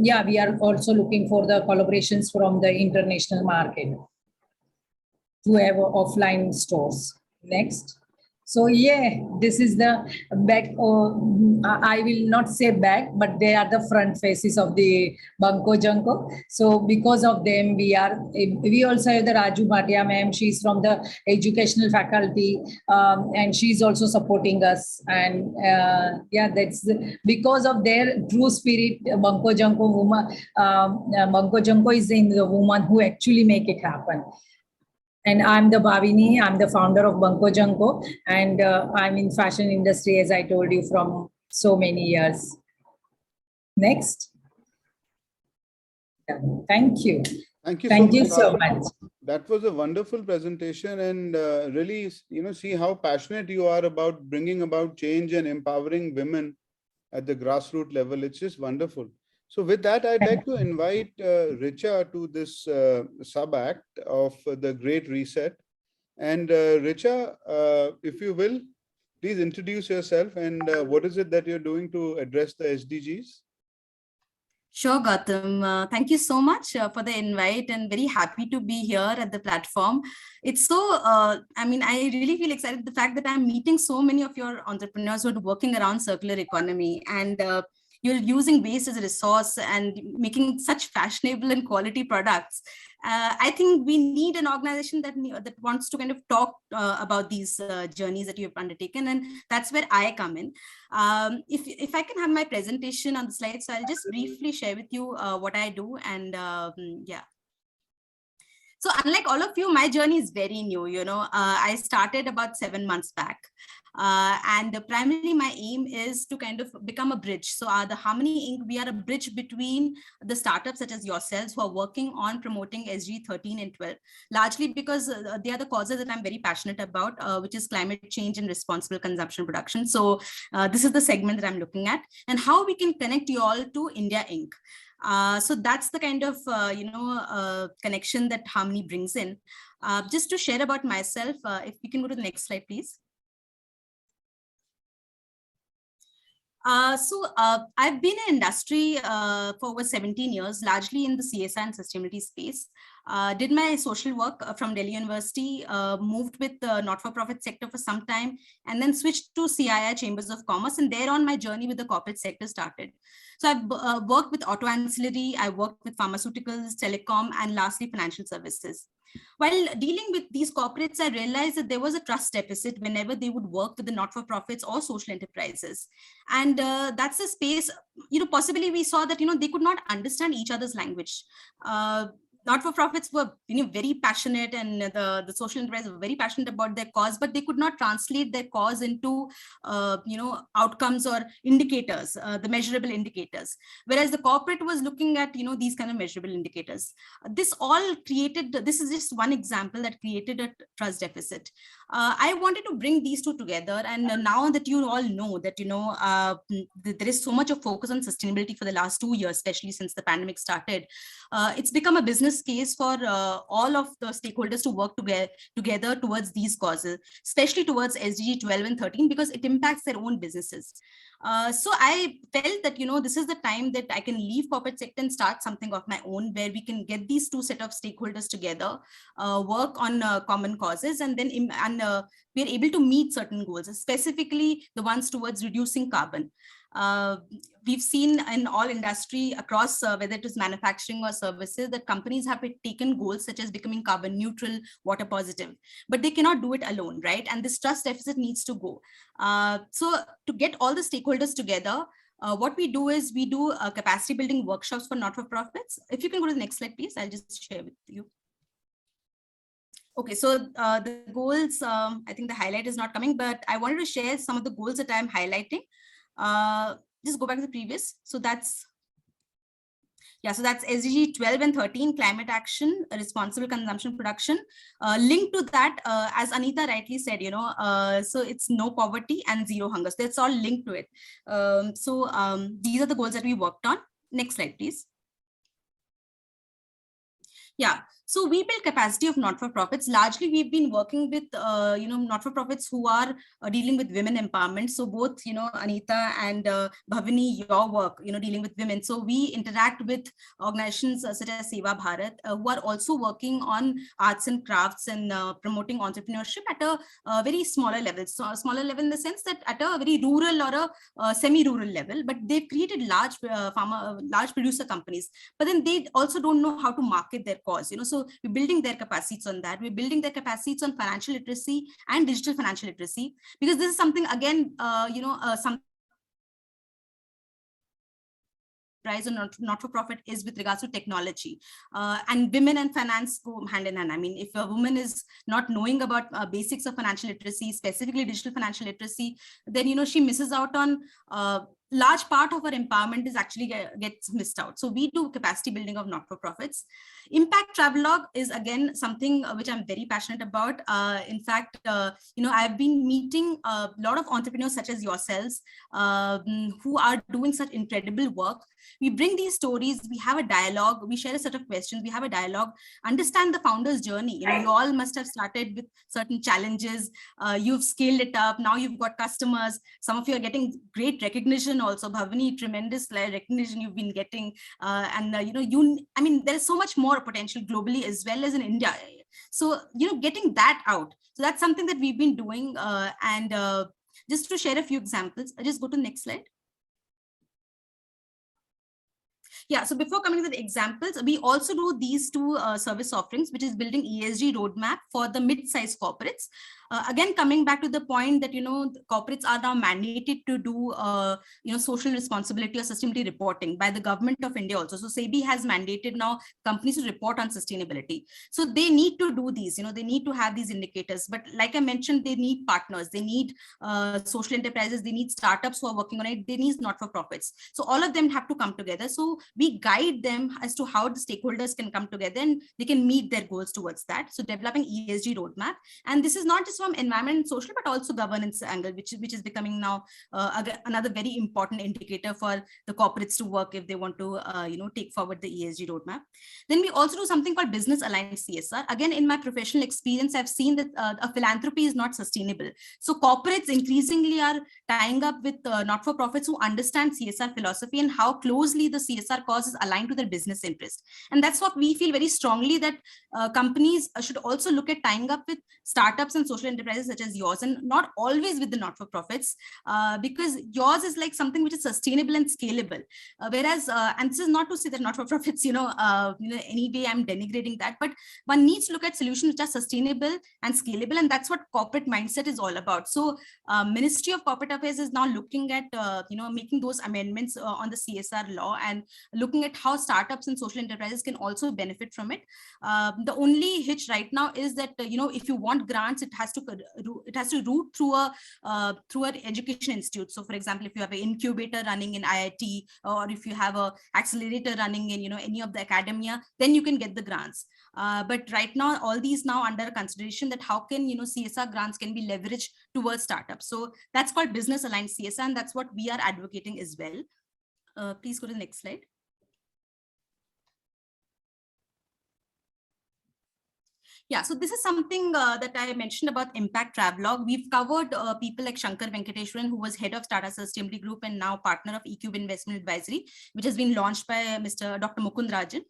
yeah, we are also looking for the collaborations from the international market to have offline stores. Next. So yeah, this is the back, I will not say back, but they are the front faces of the Bunko Junko. So because of them, we also have the Raju Bhatia ma'am. She's from the educational faculty, and she's also supporting us. And yeah, that's because of their true spirit. Bunko Junko woman, Bunko Junko is in the woman who actually make it happen. And I'm the Bhavini, I'm the founder of Bunko Junko, and I'm in fashion industry, as I told you, from so many years. Next. Thank you. Thank you so much. That was a wonderful presentation, and really, see how passionate you are about bringing about change and empowering women at the grassroots level. It's just wonderful. So with that, I'd like to invite Richa to this sub-act of the Great Reset. And Richa, if you will, please introduce yourself and what is it that you're doing to address the SDGs? Sure, Gautam. Thank you so much for the invite, and very happy to be here at the platform. It's so, I mean, I really feel excited the fact that I'm meeting so many of your entrepreneurs who are working around circular economy, and you're using waste as a resource and making such fashionable and quality products. I think we need an organization that wants to kind of talk about these journeys that you have undertaken, and that's where I come in. If I can have my presentation on the slides, so I'll just briefly share with you what I do, and yeah. So unlike all of you, my journey is very new. I started about 7 months back. And primarily my aim is to kind of become a bridge. So the Harmony Inc., we are a bridge between the startups such as yourselves who are working on promoting SDG 13 and 12, largely because they are the causes that I'm very passionate about, which is climate change and responsible consumption production. So this is the segment that I'm looking at, and how we can connect you all to India Inc. So that's the kind of, connection that Harmony brings in. Just to share about myself, if we can go to the next slide, please. I've been in industry for over 17 years, largely in the CSR and sustainability space. Did my social work from Delhi University, moved with the not-for-profit sector for some time, and then switched to CII Chambers of Commerce, and thereon my journey with the corporate sector started. So I've worked with auto ancillary, I worked with pharmaceuticals, telecom, and lastly, financial services. While dealing with these corporates, I realized that there was a trust deficit whenever they would work with the not-for-profits or social enterprises. And that's a space, possibly we saw that, they could not understand each other's language. Not-for-profits were very passionate, and the social enterprise were very passionate about their cause, but they could not translate their cause into outcomes or indicators, the measurable indicators. Whereas the corporate was looking at these kind of measurable indicators. This is just one example that created a trust deficit. I wanted to bring these two together, and now that you all know that there is so much of focus on sustainability for the last 2 years, especially since the pandemic started, it's become a business case for all of the stakeholders to work together towards these causes, especially towards SDG 12 and 13, because it impacts their own businesses. So I felt that this is the time that I can leave corporate sector and start something of my own, where we can get these two set of stakeholders together, work on common causes, and then and we are able to meet certain goals, specifically the ones towards reducing carbon. We've seen in all industry across, whether it is manufacturing or services, that companies have taken goals such as becoming carbon neutral, water positive, but they cannot do it alone, right? And this trust deficit needs to go. So to get all the stakeholders together, what we do is we do capacity building workshops for not-for-profits. If you can go to the next slide, please, I'll just share with you. Okay, so the goals, I think the highlight is not coming, but I wanted to share some of the goals that I'm highlighting. Just go back to the previous. So that's, yeah, so that's SDG 12 and 13, climate action, responsible consumption production. Linked to that, as Anita rightly said, you know, so it's no poverty and zero hunger. So it's all linked to it. These are the goals that we worked on. Next slide, please. Yeah, so we build capacity of not-for-profits. Largely, we've been working with, you know, not-for-profits who are dealing with women empowerment. So both, you know, Anita and Bhavini, your work, you know, dealing with women. So we interact with organizations such as Seva Bharat, who are also working on arts and crafts and promoting entrepreneurship at a very smaller level. So a smaller level in the sense that at a very rural or a semi-rural level, but they've created large large producer companies, but then they also don't know how to market their cause, you know. So we're building their capacities on that. We're building their capacities on financial literacy and digital financial literacy, because this is something, again, you know, some enterprise or not-for-profit is with regards to technology, and women and finance go hand in hand. I mean, if a woman is not knowing about basics of financial literacy, specifically digital financial literacy, then, you know, she misses out on large part of our empowerment is actually gets missed out. So we do capacity building of not-for-profits. Impact travelogue is again something which I'm very passionate about. In fact, you know, I've been meeting a lot of entrepreneurs such as yourselves who are doing such incredible work. We bring these stories, we have a dialogue, we share a set of questions, we have a dialogue, understand the founder's journey. You know, you all must have started with certain challenges, you've scaled it up, now you've got customers, some of you are getting great recognition also. Bhavani, tremendous recognition you've been getting, you know, I mean, there's so much more potential globally as well as in India. So, you know, getting that out. So that's something that we've been doing, just to share a few examples, I'll just go to the next slide. Yeah, so before coming to the examples, we also do these two service offerings, which is building ESG roadmap for the mid-sized corporates. Again, coming back to the point that, you know, the corporates are now mandated to do, you know, social responsibility or sustainability reporting by the government of India also. So SEBI has mandated now companies to report on sustainability. So they need to do these, you know, they need to have these indicators. But like I mentioned, they need partners, they need social enterprises, they need startups who are working on it, they need not-for-profits. So all of them have to come together. So we guide them as to how the stakeholders can come together and they can meet their goals towards that. So developing ESG roadmap. And this is not just from environment and social, but also governance angle, which is becoming now another very important indicator for the corporates to work if they want to, you know, take forward the ESG roadmap. Then we also do something called business aligned CSR. Again, in my professional experience, I've seen that a philanthropy is not sustainable. So corporates increasingly are tying up with not-for-profits who understand CSR philosophy and how closely the CSR cause is aligned to their business interest. And that's what we feel very strongly, that companies should also look at tying up with startups and social enterprises such as yours, and not always with the not-for-profits, because yours is like something which is sustainable and scalable. Whereas, and this is not to say that not-for-profits, you know, anyway, I'm denigrating that, but one needs to look at solutions which are sustainable and scalable, and that's what corporate mindset is all about. So Ministry of Corporate Affairs is now looking at, you know, making those amendments on the CSR law and looking at how startups and social enterprises can also benefit from it. The only hitch right now is that, you know, if you want grants, it has to route through an education institute. So for example, if you have an incubator running in IIT, or if you have an accelerator running in, you know, any of the academia, then you can get the grants. But right now, all these now under consideration, that how can, you know, CSR grants can be leveraged towards startups. So that's called business aligned CSR, and that's what we are advocating as well. Please go to the next slide. Yeah, so this is something that I mentioned about Impact Travelogue. We've covered people like Shankar Venkateshwaran, who was head of Tata Sustainability Group and now partner of eCube Investment Advisory, which has been launched by Mr. Dr. Mukund Rajan.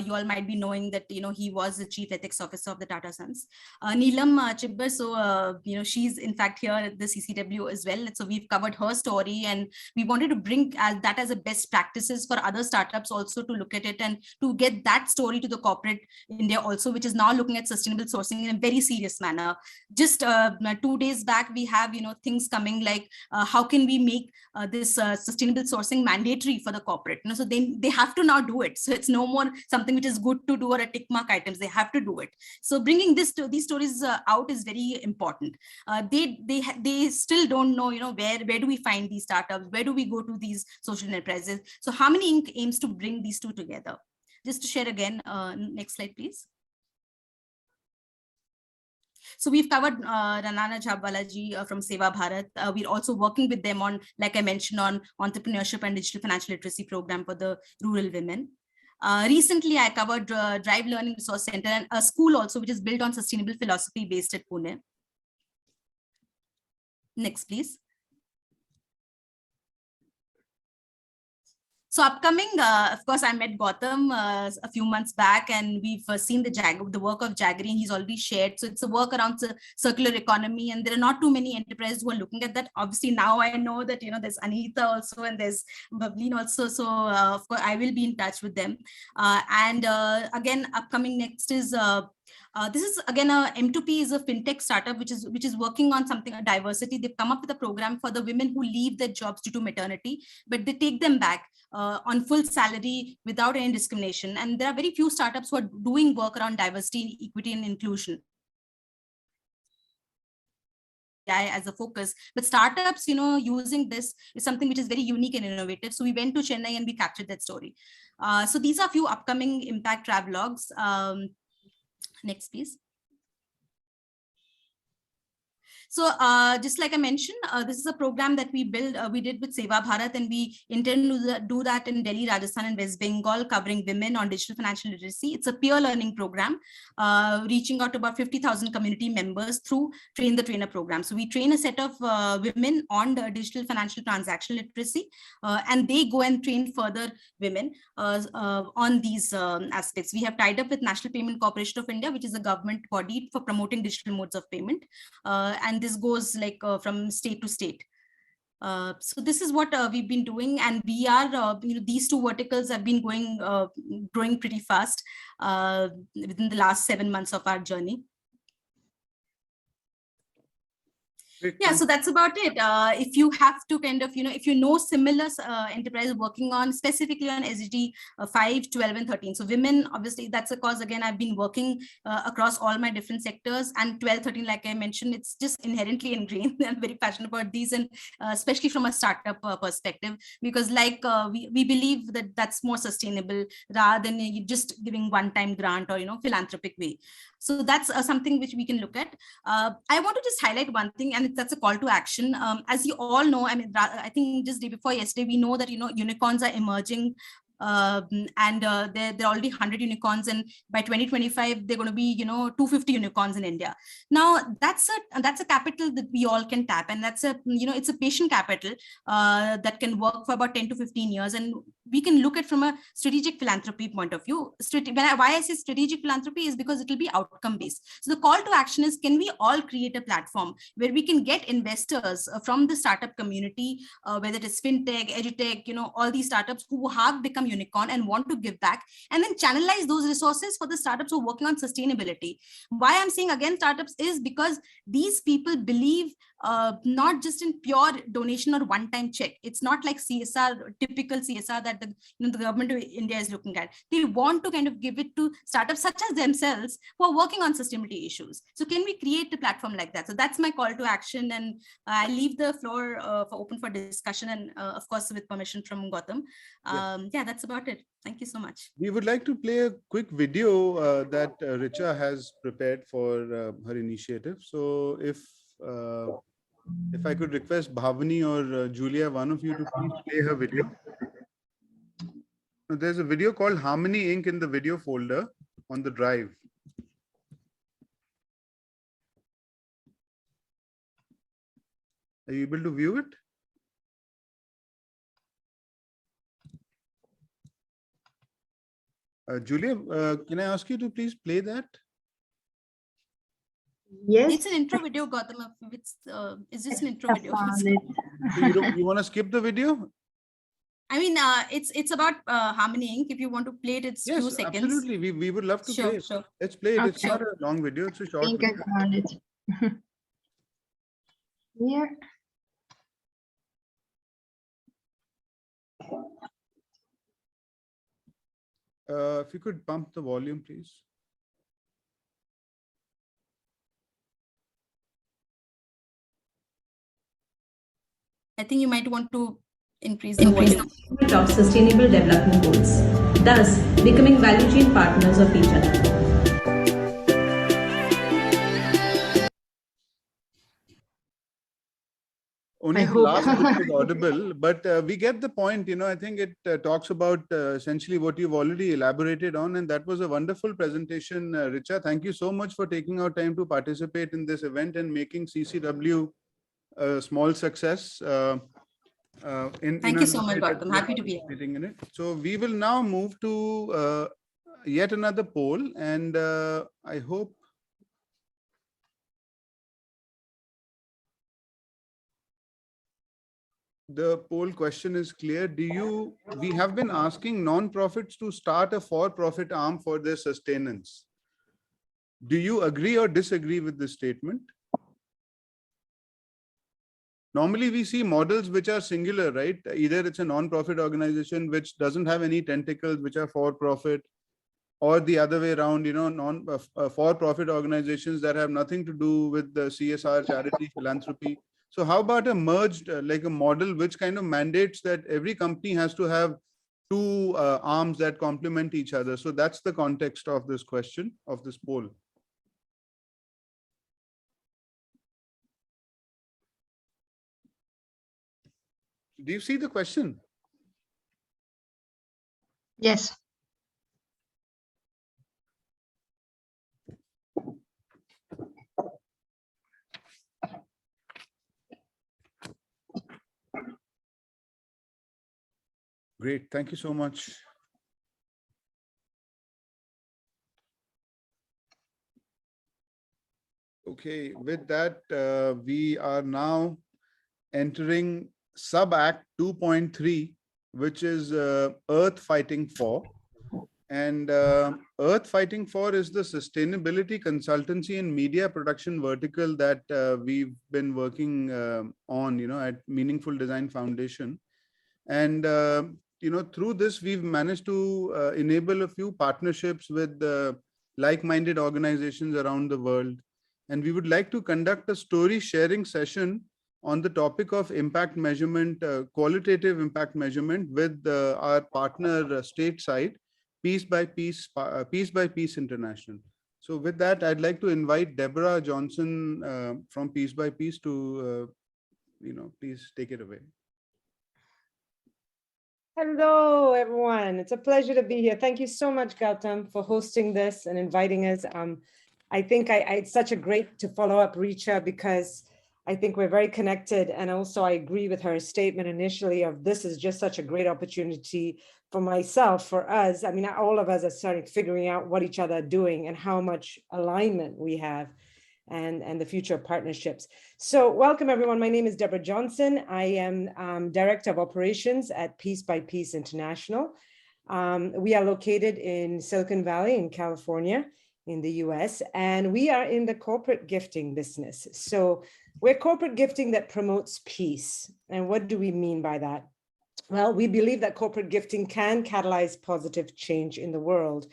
You all might be knowing that, he was the Chief Ethics Officer of the Tata Sons. Neelam Chibber, so, she's in fact here at the CCW as well. So we've covered her story, and we wanted to bring that as a best practices for other startups also to look at it and to get that story to the corporate India also, which is now looking at sustainable sourcing in a very serious manner. Just 2 days back, we have things coming like how can we make this sustainable sourcing mandatory for the corporate? So they have to now do it. So it's no more something which is good to do or a tick mark items. They have to do it. So bringing these stories out is very important. They still don't know where do we find these startups? Where do we go to these social enterprises? So Harmony Inc. aims to bring these two together. Just to share again, next slide, please. So we've covered Ranana Jhabwalaji from Seva Bharat. We're also working with them on, like I mentioned, on entrepreneurship and digital financial literacy program for the rural women. Recently, I covered Drive Learning Resource Center and a school also, which is built on sustainable philosophy based at Pune. Next, please. So upcoming, of course, I met Gautam a few months back, and we've seen the work of Jaggery, and he's already shared. So it's a work around circular economy, and there are not too many enterprises who are looking at that. Obviously, now I know that there's Anita also, and there's Bhavleen also. So of course, I will be in touch with them. Again, upcoming next is. This is again a M2P is a fintech startup which is working on something a diversity. They've come up with a program for the women who leave their jobs due to maternity, but they take them back on full salary without any discrimination. And there are very few startups who are doing work around diversity, equity, and inclusion as a focus, but startups using this is something which is very unique and innovative. So we went to Chennai and we captured that story. So these are a few upcoming impact travelogues. Next, please. So just like I mentioned, this is a program that we did with Seva Bharat, and we intend to do that in Delhi, Rajasthan, and West Bengal, covering women on digital financial literacy. It's a peer learning program, reaching out to about 50,000 community members through Train the Trainer program. So we train a set of women on the digital financial transaction literacy, and they go and train further women on these aspects. We have tied up with National Payment Corporation of India, which is a government body for promoting digital modes of payment. And this goes like from state to state. So this is what we've been doing, and we are these two verticals have been growing pretty fast within the last 7 months of our journey. Yeah, so that's about it. If you have to kind of, if similar enterprises working on specifically on SDG 5, 12, and 13. So women, obviously, that's a cause. Again, I've been working across all my different sectors, and 12, 13, like I mentioned, it's just inherently ingrained. I'm very passionate about these, and especially from a startup perspective, because like we believe that that's more sustainable rather than you just giving one-time grant or, philanthropic way. So that's something which we can look at. I want to just highlight one thing, and that's a call to action. As you all know, I mean, I think just day before yesterday, we know that, unicorns are emerging. And there are already 100 unicorns, and by 2025 they're going to be 250 unicorns in India. Now that's a capital that we all can tap, and that's it's a patient capital that can work for about 10 to 15 years, and we can look at from a strategic philanthropy point of view. Why I say strategic philanthropy is because it will be outcome based. So the call to action is, can we all create a platform where we can get investors from the startup community, whether it is fintech, edutech, all these startups who have become unicorn and want to give back, and then channelize those resources for the startups who are working on sustainability. Why I'm saying again startups is because these people believe not just in pure donation or one-time check. It's not like CSR, typical CSR that the government of India is looking at. They want to kind of give it to startups such as themselves who are working on sustainability issues. So can we create a platform like that? So that's my call to action, and I leave the floor open for discussion, and of course with permission from Gautam. Yeah, that's about it. Thank you so much. We would like to play a quick video that Richa has prepared for her initiative. So if I could request Bhavani or Julia, one of you, to please play her video. There's a video called Harmony Inc. in the video folder on the drive. Are you able to view it? Julia, can I ask you to please play that? Yes. It's an intro video, Gautam. Is this an intro I video? found it. So you want to skip the video? I mean, it's about harmonying. If you want to play it, it's Yes, 2 seconds. absolutely. We would love to play Sure, it. sure. Let's play it. It's Okay. not a long video. It's a I short think I video. found it. Here. If you could bump the volume, please. I think you might want to increase the volume. Of sustainable development goals, thus becoming value chain partners of each other. Only I the hope. last bit is audible, but we get the point. You know, I think it talks about essentially what you've already elaborated on, and that was a wonderful presentation, Richa. Thank you so much for taking our time to participate in this event and making CCW a small success. Thank you so much, Gautam. Happy to be here. participating in it. So we will now move to yet another poll, and I hope the poll question is clear. We have been asking non-profits to start a for-profit arm for their sustenance. Do you agree or disagree with this statement? Normally we see models which are singular, right? Either it's a non-profit organization which doesn't have any tentacles, which are for-profit, or the other way around, you know, for-profit organizations that have nothing to do with the CSR, charity, philanthropy. So how about a merged, like a model which kind of mandates that every company has to have two arms that complement each other? So that's the context of this question, of this poll. Do you see the question? Yes. Great. Thank you so much. Okay, with that, we are now entering sub-act 2.3, which is Earth Fighting For. And Earth Fighting For is the sustainability consultancy and media production vertical that we've been working on, you know, at Meaningful Design Foundation. And, you know, through this, we've managed to enable a few partnerships with like-minded organizations around the world. And we would like to conduct a story sharing session on the topic of impact measurement, qualitative impact measurement with our partner stateside, Piece by Piece International. So with that, I'd like to invite Deborah Johnson from Piece by Piece to, you know, please take it away. Hello, everyone. It's a pleasure to be here. Thank you so much, Gautam, for hosting this and inviting us. I think it's such a great to follow up Richa, because I think we're very connected. And also I agree with her statement initially of this is just such a great opportunity for myself, for us. I mean, all of us are starting figuring out what each other are doing and how much alignment we have and the future partnerships. So welcome everyone. My name is Deborah Johnson. I am Director of Operations at Piece by Piece International. We are located in Silicon Valley in California in the US, and we are in the corporate gifting business. So we're corporate gifting that promotes peace. And what do we mean by that? Well, we believe that corporate gifting can catalyze positive change in the world.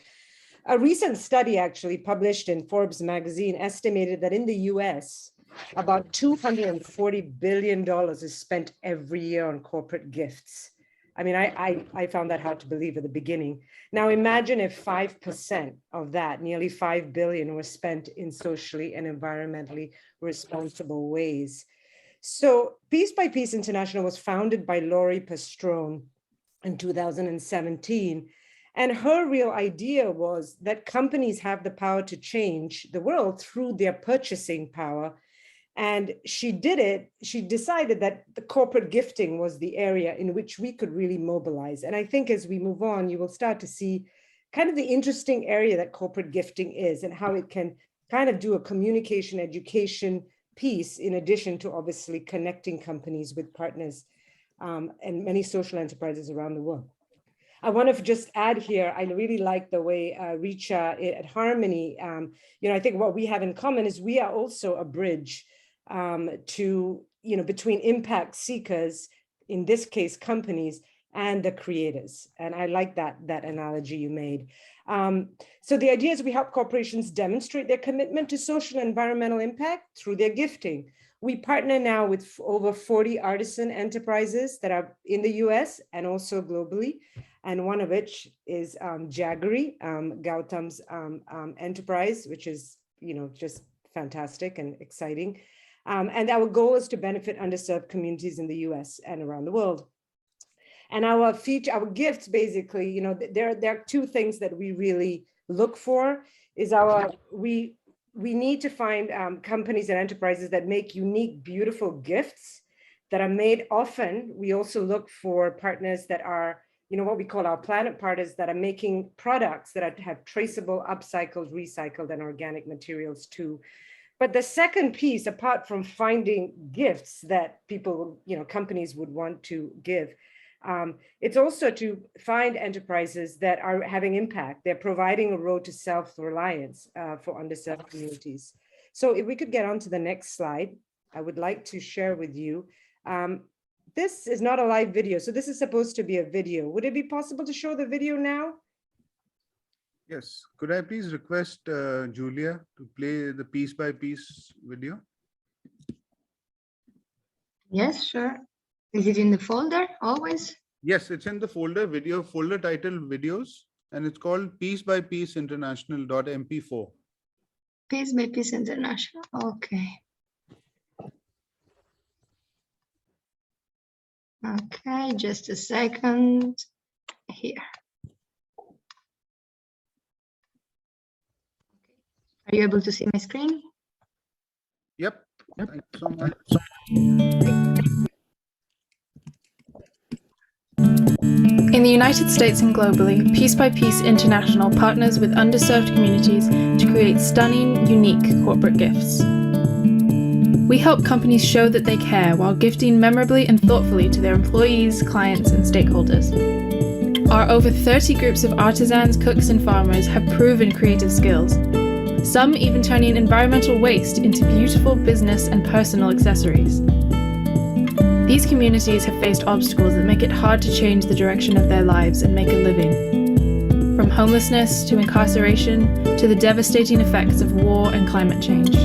A recent study actually published in Forbes magazine estimated that in the US, about $240 billion is spent every year on corporate gifts. I mean, I found that hard to believe at the beginning. Now imagine if 5% of that, nearly 5 billion, was spent in socially and environmentally responsible ways. So Piece by Piece International was founded by Laurie Pastrone in 2017. And her real idea was that companies have the power to change the world through their purchasing power. And she decided that the corporate gifting was the area in which we could really mobilize. And I think as we move on, you will start to see kind of the interesting area that corporate gifting is and how it can kind of do a communication education piece in addition to obviously connecting companies with partners and many social enterprises around the world. I want to just add here, I really like the way Richa at Harmony, I think what we have in common is we are also a bridge to, between impact seekers, in this case, companies, and the creators. And I like that analogy you made. So the idea is we help corporations demonstrate their commitment to social and environmental impact through their gifting. We partner now with over 40 artisan enterprises that are in the US and also globally. And one of which is Jaggery, Gautam's enterprise, which is, just fantastic and exciting. And our goal is to benefit underserved communities in the US and around the world. And our gifts, basically, there are two things that we really look for is we need to find companies and enterprises that make unique, beautiful gifts that are made often. We also look for partners that are, what we call our planet partners that are making products that have traceable, upcycled, recycled, and organic materials too. But the second piece, apart from finding gifts that people, companies would want to give, it's also to find enterprises that are having impact. They're providing a road to self-reliance for underserved communities. So if we could get on to the next slide, I would like to share with you. This is not a live video, so this is supposed to be a video. Would it be possible to show the video now? Yes. Could I please request Julia to play the piece by piece video? Yes, sure. Is it in the folder always? Yes, it's in the folder titled videos, and it's called Piece by Piece International.mp4. Piece by Piece International. Okay. Okay, just a second. Here. Are you able to see my screen? Yep. Thank you so much. In the United States and globally, Piece by Piece International partners with underserved communities to create stunning, unique corporate gifts. We help companies show that they care while gifting memorably and thoughtfully to their employees, clients, and stakeholders. Our over 30 groups of artisans, cooks, and farmers have proven creative skills, some even turning environmental waste into beautiful business and personal accessories. These communities have faced obstacles that make it hard to change the direction of their lives and make a living. From homelessness to incarceration to the devastating effects of war and climate change.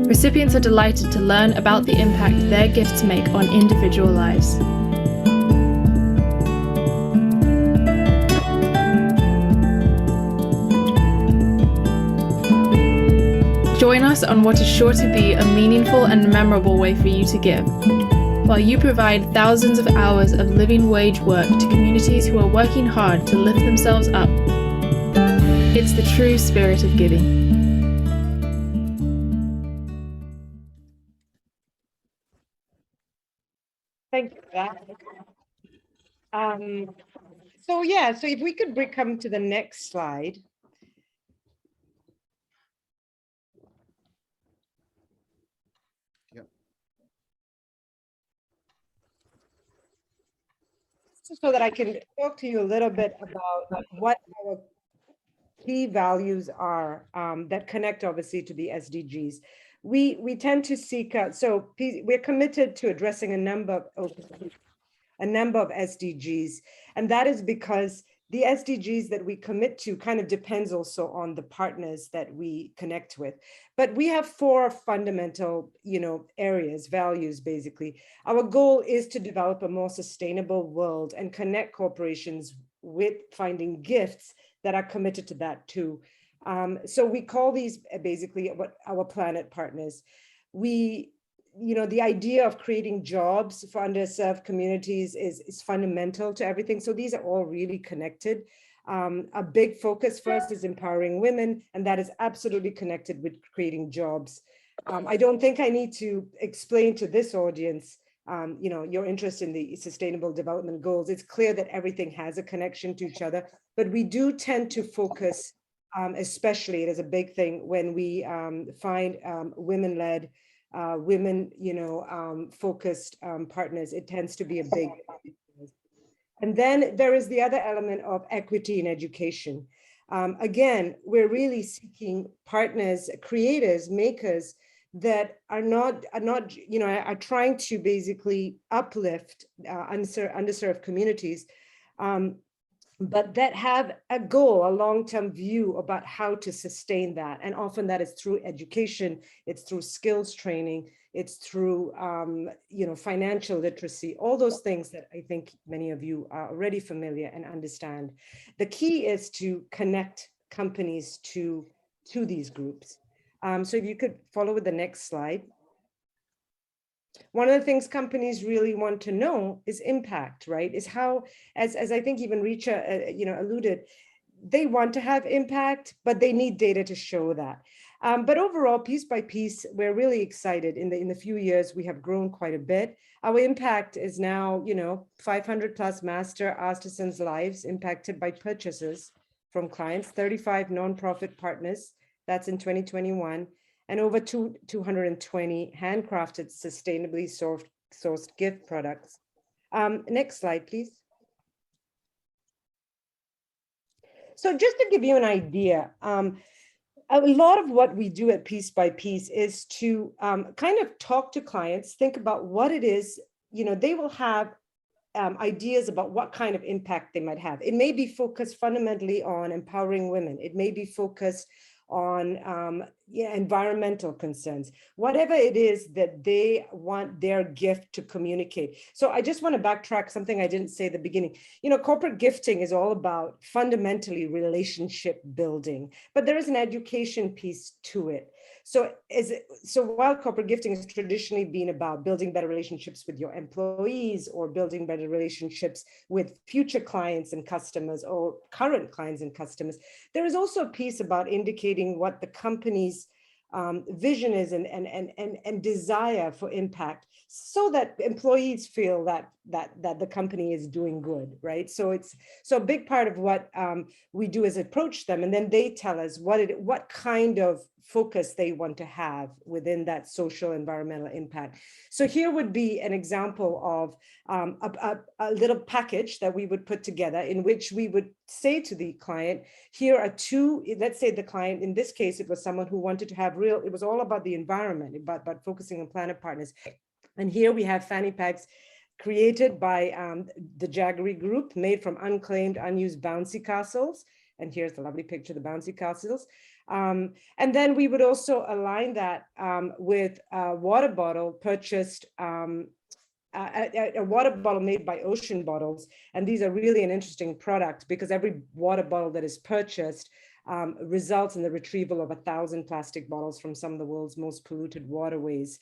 Recipients are delighted to learn about the impact their gifts make on individual lives. Join us on what is sure to be a meaningful and memorable way for you to give, while you provide thousands of hours of living wage work to communities who are working hard to lift themselves up. It's the true spirit of giving. Thank you for that. So if we could come to the next slide. So that I can talk to you a little bit about what our key values are that connect obviously to the SDGs. We tend to seek out, so we're committed to addressing a number of SDGs, and that is because the SDGs that we commit to kind of depends also on the partners that we connect with. But we have four fundamental, areas, values, basically. Our goal is to develop a more sustainable world and connect corporations with finding gifts that are committed to that too. So we call these basically what our planet partners. The idea of creating jobs for underserved communities is fundamental to everything. So these are all really connected. A big focus for us is empowering women, and that is absolutely connected with creating jobs. I don't think I need to explain to this audience, your interest in the Sustainable Development Goals. It's clear that everything has a connection to each other, but we do tend to focus, especially it is a big thing when we find women-led, focused partners. It tends to be a big. And then there is the other element of equity in education. Again, we're really seeking partners, creators, makers that are trying to basically uplift underserved communities, but that have a goal, a long-term view about how to sustain that. And often that is through education, it's through skills training, it's through financial literacy, all those things that I think many of you are already familiar and understand. The key is to connect companies to these groups. So if you could follow with the next slide. One of the things companies really want to know is impact, right? Is how, as I think even Richa, alluded, they want to have impact, but they need data to show that. But overall, piece by piece, we're really excited. In the few years, we have grown quite a bit. Our impact is now, 500 plus master artisans' lives impacted by purchases from clients, 35 nonprofit partners. That's in 2021. And over 220 handcrafted, sustainably sourced gift products. Next slide, please. So just to give you an idea, a lot of what we do at Piece by Piece is to kind of talk to clients, think about what it is, they will have ideas about what kind of impact they might have. It may be focused fundamentally on empowering women. It may be focused on environmental concerns, whatever it is that they want their gift to communicate. So I just want to backtrack something I didn't say at the beginning. Corporate gifting is all about fundamentally relationship building, but there is an education piece to it. So while corporate gifting has traditionally been about building better relationships with your employees or building better relationships with future clients and customers or current clients and customers, there is also a piece about indicating what the company's vision is and desire for impact, so that employees feel that the company is doing good, right? So a big part of what we do is approach them, and then they tell us what kind of focus they want to have within that social environmental impact. So here would be an example of a little package that we would put together, in which we would say to the client, here are two, let's say the client, in this case, it was someone who wanted to have it was all about the environment, but focusing on planet partners. And here we have fanny packs created by the Jaggery Group, made from unclaimed, unused bouncy castles. And here's the lovely picture of the bouncy castles. And then we would also align that with a water bottle purchased, a water bottle made by Ocean Bottles. And these are really an interesting product, because every water bottle that is purchased results in the retrieval of 1,000 plastic bottles from some of the world's most polluted waterways.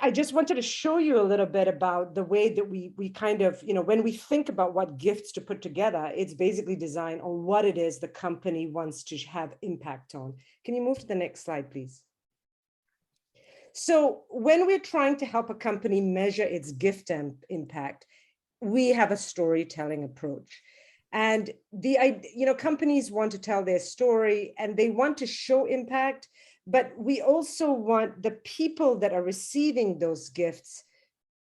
I just wanted to show you a little bit about the way that we kind of, when we think about what gifts to put together, it's basically designed on what it is the company wants to have impact on. Can you move to the next slide, please? So when we're trying to help a company measure its gift impact, we have a storytelling approach. And companies want to tell their story and they want to show impact, but we also want the people that are receiving those gifts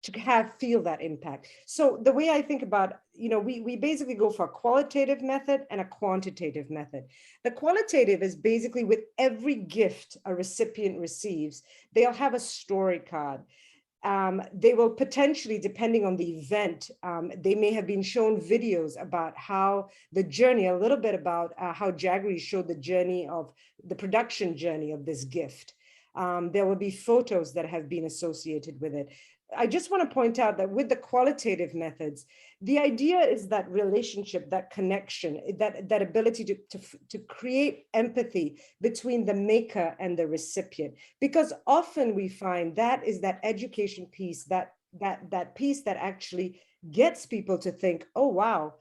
to feel that impact. So the way I think about, we basically go for a qualitative method and a quantitative method. The qualitative is basically with every gift a recipient receives, they'll have a story card. They will potentially, depending on the event, they may have been shown videos about how the journey, a little bit about how Jaggery showed the journey of the production journey of this gift. There will be photos that have been associated with it. I just want to point out that with the qualitative methods, the idea is that relationship, that connection, that ability to create empathy between the maker and the recipient. Because often we find that is that education piece, that piece that actually gets people to think, oh, wow,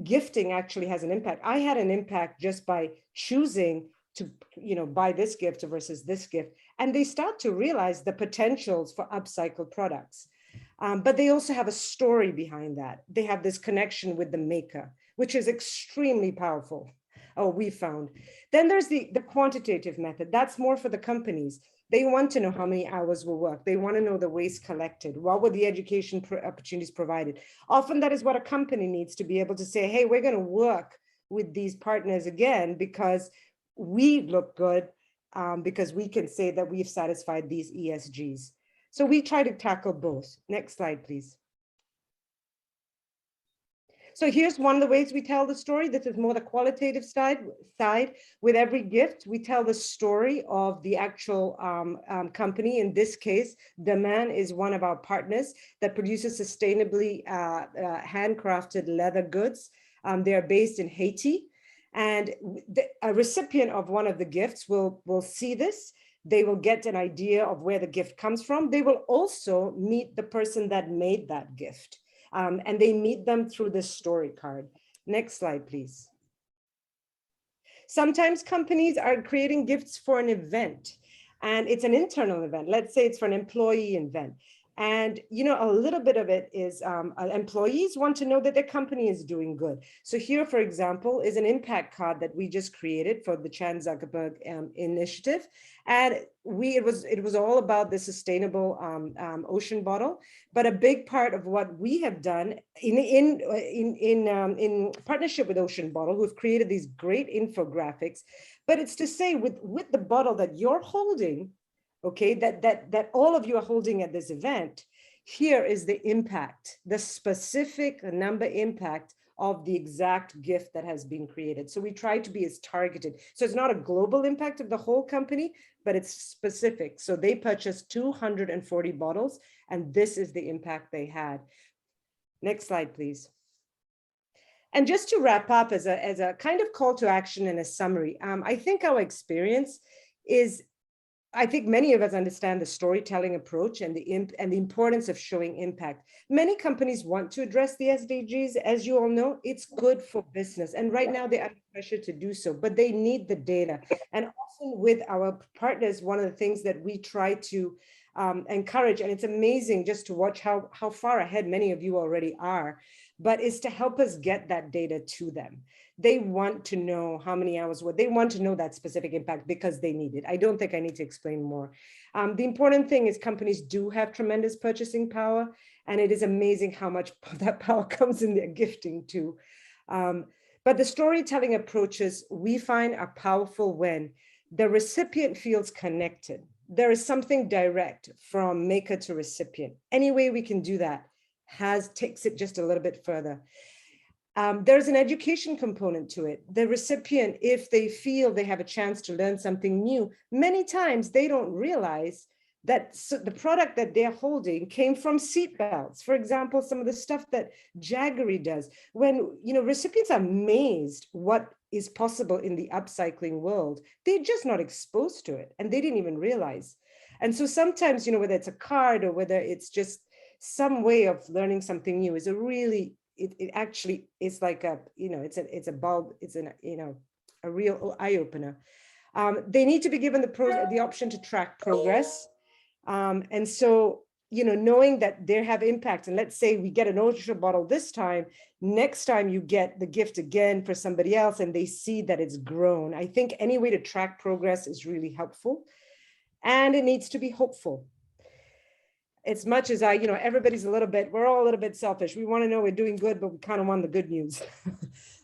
gifting actually has an impact. I had an impact just by choosing to, buy this gift versus this gift. And they start to realize the potentials for upcycled products. But they also have a story behind that. They have this connection with the maker, which is extremely powerful. We found. Then there's the quantitative method. That's more for the companies. They want to know how many hours will work. They want to know the waste collected. What were the education opportunities provided? Often that is what a company needs to be able to say, hey, we're going to work with these partners again because we look good, because we can say that we've satisfied these ESGs. So we try to tackle both. Next slide, please. So here's one of the ways we tell the story. This is more the qualitative side. With every gift, we tell the story of the actual company. In this case, Daman is one of our partners that produces sustainably handcrafted leather goods. They are based in Haiti. And a recipient of one of the gifts will see this. They will get an idea of where the gift comes from. They will also meet the person that made that gift. And they meet them through this story card. Next slide, please. Sometimes companies are creating gifts for an event, and it's an internal event. Let's say it's for an employee event. And, a little bit of it is employees want to know that their company is doing good. So here, for example, is an impact card that we just created for the Chan Zuckerberg initiative. And it was all about the sustainable ocean bottle. But a big part of what we have done in partnership with Ocean Bottle, who've created these great infographics, but it's to say with the bottle that you're holding, okay, that all of you are holding at this event, here is the impact, the specific number impact of the exact gift that has been created. So we try to be as targeted. So it's not a global impact of the whole company, but it's specific. So they purchased 240 bottles, and this is the impact they had. Next slide, please. And just to wrap up as a kind of call to action and a summary, I think our experience is, I think many of us understand the storytelling approach and the importance of showing impact. Many companies want to address the SDGs. As you all know, it's good for business. And right now they're under pressure to do so, but they need the data. And often with our partners, one of the things that we try to encourage, and it's amazing just to watch how far ahead many of you already are, but is to help us get that data to them. They want to know how many hours they want to know that specific impact because they need it. I don't think I need to explain more. The important thing is companies do have tremendous purchasing power, and it is amazing how much of that power comes in their gifting too. But the storytelling approaches we find are powerful when the recipient feels connected. There is something direct from maker to recipient. Any way we can do that takes it just a little bit further. There's an education component to it. The recipient, if they feel they have a chance to learn something new, many times they don't realize that the product that they're holding came from seatbelts. For example, some of the stuff that Jaggery does. When recipients are amazed what is possible in the upcycling world, they're just not exposed to it, and they didn't even realize. And so sometimes, whether it's a card or whether it's just some way of learning something new, is a really it actually is like a, it's a bulb, it's a real eye opener. They need to be given the option to track progress. And so, knowing that they have impact, and let's say we get an ocean bottle this time, next time you get the gift again for somebody else and they see that it's grown. I think any way to track progress is really helpful, and it needs to be hopeful. As much as everybody's we're all a little bit selfish. We want to know we're doing good, but we kind of want the good news.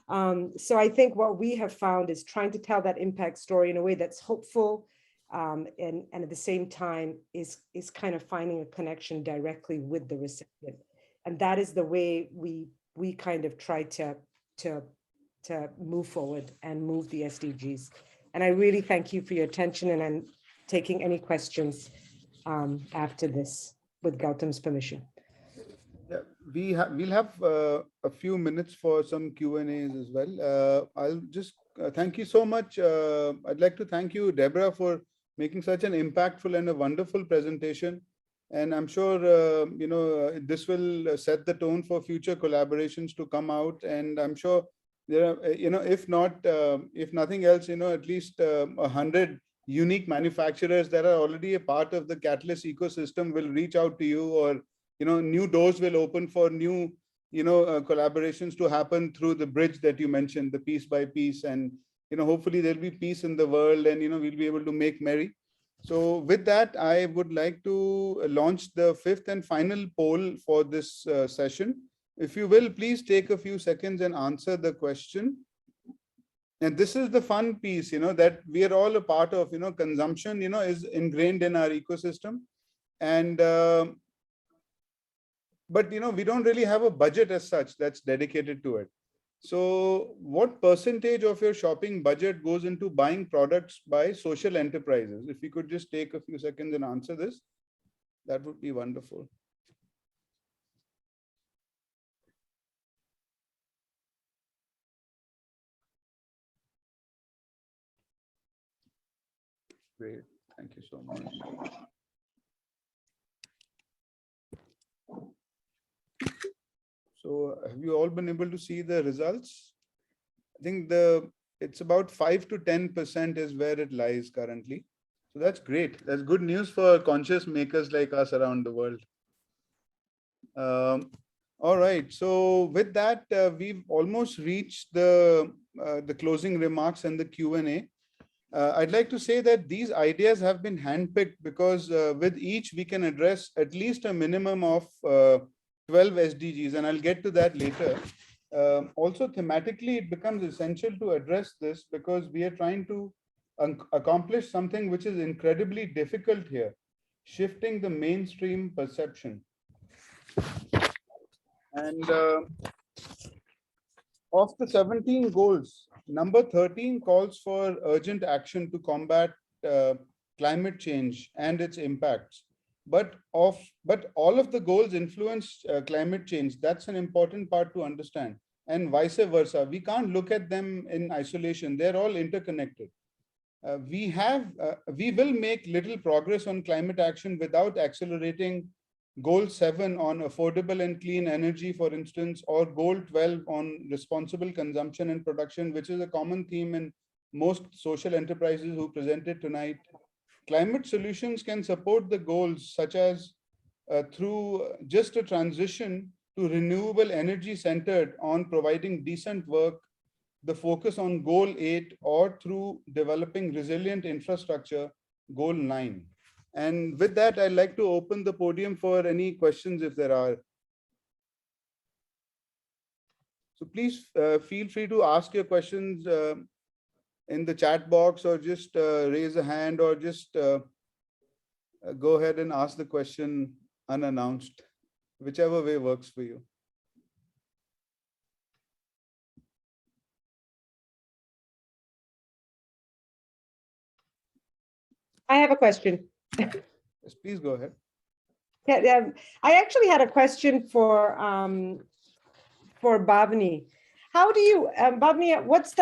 So I think what we have found is trying to tell that impact story in a way that's hopeful, and at the same time is kind of finding a connection directly with the recipient. And that is the way we kind of try to move forward and move the SDGs. And I really thank you for your attention, and I'm taking any questions after this, with Gautam's permission. Yeah, we'll have a few minutes for some Q&As as well. I'll just thank you so much. I'd like to thank you, Deborah, for making such an impactful and a wonderful presentation. And I'm sure, this will set the tone for future collaborations to come out. And I'm sure there are, if nothing else, at least 100 unique manufacturers that are already a part of the Catalyst ecosystem will reach out to you, or, new doors will open for new, collaborations to happen through the bridge that you mentioned, the piece by piece. And, hopefully there'll be peace in the world, and, we'll be able to make merry. So with that, I would like to launch the 5th and final poll for this session. If you will, please take a few seconds and answer the question. And this is the fun piece, that we are all a part of. Consumption, is ingrained in our ecosystem. And, but, we don't really have a budget as such that's dedicated to it. So what percentage of your shopping budget goes into buying products by social enterprises? If you could just take a few seconds and answer this, that would be wonderful. Great, thank you so much. So have you all been able to see the results? I think it's about 5 to 10% is where it lies currently. So that's great. That's good news for conscious makers like us around the world. All right. So with that, we've almost reached the closing remarks and the Q&A. I'd like to say that these ideas have been handpicked because with each we can address at least a minimum of 12 SDGs, and I'll get to that later. Also, thematically, it becomes essential to address this because we are trying to accomplish something which is incredibly difficult here, shifting the mainstream perception. And of the 17 goals, number 13 calls for urgent action to combat climate change and its impacts. But all of the goals influence climate change. That's an important part to understand, and vice versa. We can't look at them in isolation. They're all interconnected. We will make little progress on climate action without accelerating Goal 7 on affordable and clean energy, for instance, or Goal 12 on responsible consumption and production, which is a common theme in most social enterprises who presented tonight. Climate solutions can support the goals, such as through just a transition to renewable energy centered on providing decent work, the focus on Goal 8, or through developing resilient infrastructure, Goal 9. And with that, I'd like to open the podium for any questions if there are. So please feel free to ask your questions in the chat box, or just raise a hand, or just go ahead and ask the question unannounced, whichever way works for you. I have a question. Yes, please go ahead. Yeah, I actually had a question for Bhavani. How do you, Bhavani, what's